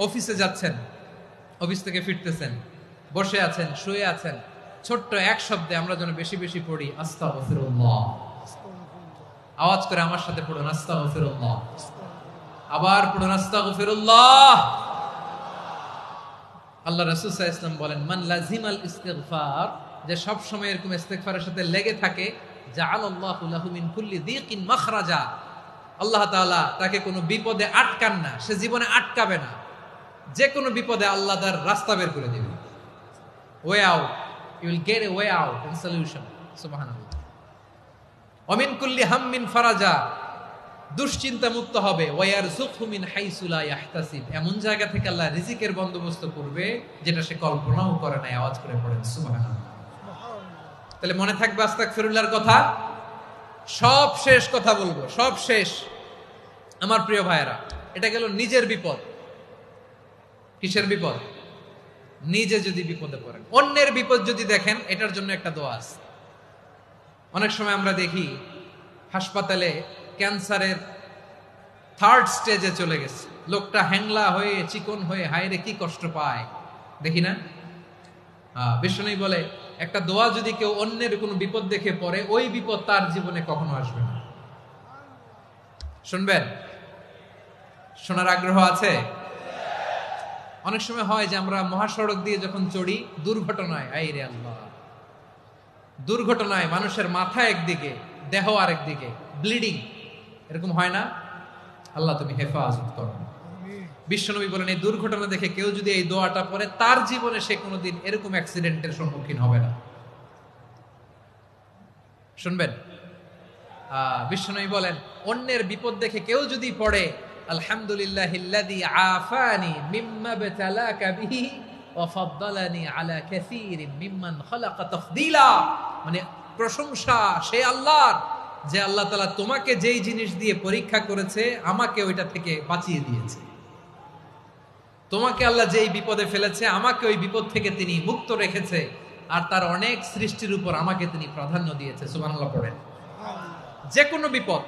অফিসে যাচ্ছেন, অফিস থেকে ফিরতেছেন, বসে আছেন, শুয়ে আছেন, ছোট্ট এক শব্দে আমরা যেন বেশি বেশি পড়ি, আস্তাগফিরুল্লাহ। আওয়াজ করে আমার সাথে পড়ুন, আস্তাগফিরুল্লাহ। আবার পড়ুন, আস্তাগফিরুল্লাহ। আল্লাহ রাসূল সাল্লাল্লাহু আলাইহি ওয়াসাল্লাম বলেন, মান লাজিমাল ইস্তিগফার, যে সব সময় এরকম ইস্তিগফারের সাথে লেগে থাকে, জাআলাল্লাহু লাহু মিন কুল্লি যিকিন মাখরাজা, আল্লাহ তাআলা তাকে কোনো বিপদে আটকান না, সে জীবনে আটকাবে না। যে কোনো বিপদে আল্লাহ তার রাস্তা বের করে দিবে, way out, you will get a way out and solution. সুবহানাল্লাহ। ওয়ামিন কুল্লি হাম্মিন ফারাজা, দুশ্চিন্তা মুক্ত হবে। ওয়ায়ারযুকহু মিন হাইসু লা ইয়াহতাসিব, এমন জায়গা থেকে আল্লাহ রিজিকের বন্দোবস্ত করবে যেটা সে কল্পনাও করে নাই। আওয়াজ করে পড়েন সুবহানাল্লাহ। তাহলে মনে থাকবে আস্তাগফিরুল্লাহর কথা। সব শেষ কথা বলবো, সব শেষ আমার প্রিয় ভাইয়েরা। এটা গেল নিজের বিপদ। কিসের বিপদ? নিজে যদি বিপদে পড়েন। অন্যের বিপদ যদি দেখেন, এটার জন্য একটা দোয়া আছে। অনেক সময় আমরা দেখি হাসপাতালে ক্যান্সারের 3rd স্টেজে চলে গেছে, লোকটা হ্যাংলা হয়ে চিকন হয়ে হায়রে কি কষ্ট পায়, দেখি না? বিষ্ণু বলে একটা দোয়া যদি কেউ অন্যের কোনো বিপদ দেখে পড়ে, ওই বিপদ তার জীবনে কখনো আসবে না। শুনবেন? শোনার আগ্রহ আছে? অনেক সময় হয় যে আমরা মহাসড়ক দিয়ে যখন চড়ি, দুর্ঘটনায়, আইরে আল্লাহ, দুর্ঘটনায় মানুষের মাথা একদিকে, দেহ আরেকদিকে, ব্লিডিং, এরকম হয় না? আল্লাহ তুমি হেফাজত করো। বিশ্বনবী বলেন এই দুর্ঘটনা দেখে কেউ যদি এই দোয়াটা পড়ে, তার জীবনে সে কোনোদিন এরকম অ্যাক্সিডেন্টের সম্মুখীন হবে না। শুনবেন? বিশ্বনবী বলেন অন্যের বিপদ দেখে কেউ যদি পড়ে, আলহামদুলিল্লাহিল্লাযী আফানি মিম্মা বতালাকা বিহি ওয়া ফাদ্দালানি আলা কাসীরিন মিম্মান খালাকা তাফদীলা, মানে প্রশংসা সে আল্লাহর, যে আল্লাহ তাআলা তোমাকে যেই জিনিস দিয়ে পরীক্ষা করেছে, আমাকে ওইটা থেকে বাঁচিয়ে দিয়েছে। তোমাকে আল্লাহ যেই বিপদে ফেলেছে, আমাকে ওই বিপদ থেকে তিনি মুক্ত রেখেছে, আর তার অনেক সৃষ্টির উপর আমাকে তিনি প্রাধান্য দিয়েছে। সুবহানাল্লাহ পড়েন। যে কোনো বিপদ,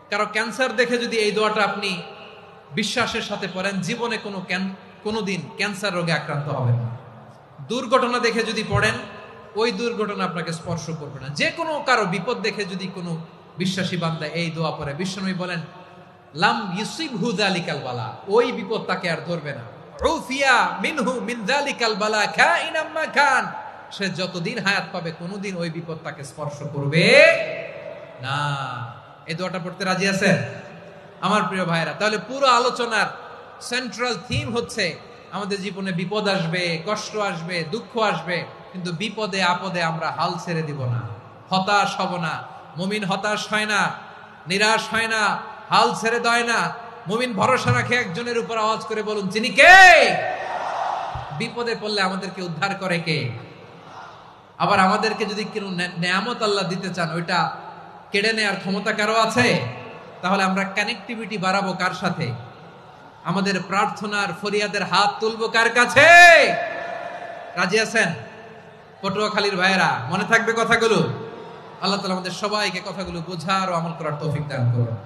কারো ক্যান্সার দেখে যদি এই দোয়াটা আপনি বিশ্বাসের সাথে পড়েন, জীবনে কোনোদিন ক্যান্সার রোগে আক্রান্ত হবেন না। দুর্ঘটনা দেখে যদি পড়েন, ওই দুর্ঘটনা আপনাকে স্পর্শ করবে না। যে কোনো কারো বিপদ দেখে যদি কোনো বিশ্বাসী বান্দা এই দোয়া পড়ে, বিশ্বনবী বলেন লাম ইউসিবহু যালিকাল বালা, ওই বিপদ তাকে আর ধরবে না। উফিয়া মিনহু মিন যালিকাল বালা কাইনাম মা কান, সে যতদিন হায়াত পাবে কোনোদিন ওই বিপদ তাকে স্পর্শ করবে না। এই দোয়াটা পড়তে রাজি আছেন আমার প্রিয় ভাইরা? তাহলে পুরো আলোচনার সেন্ট্রাল থিম হচ্ছে আমাদের জীবনে বিপদ আসবে, কষ্ট আসবে, দুঃখ আসবে, কিন্তু বিপদে আপদে আমরা হাল ছেড়ে দিব না, হতাশ হব না। মুমিন হতাশ হয় না, নিরাশ হয় না, হাল ছেড়ে দেয় না। মুমিন ভরসা রাখে একজনের উপর। আওয়াজ করে বলুন যিনি কে? বিপদে পড়লে আমাদেরকে উদ্ধার করে কে? আবার আমাদেরকে যদি কোনো নেয়ামত আল্লাহ দিতে চান, ওইটা কেড়ে নেয়ার ক্ষমতা কারো আছে? তাহলে আমরা কানেক্টিভিটি বাড়াবো কার সাথে? আমাদের প্রার্থনার ফরিয়াদের হাত তুলবো কার কাছে? রাজি আছেন পটুয়াখালীর ভাইয়েরা? মনে থাকবে কথাগুলো। আল্লাহ তাআলা আমাদের সবাইকে কথাগুলো বোঝার ও আমল করার তৌফিক দান করুন।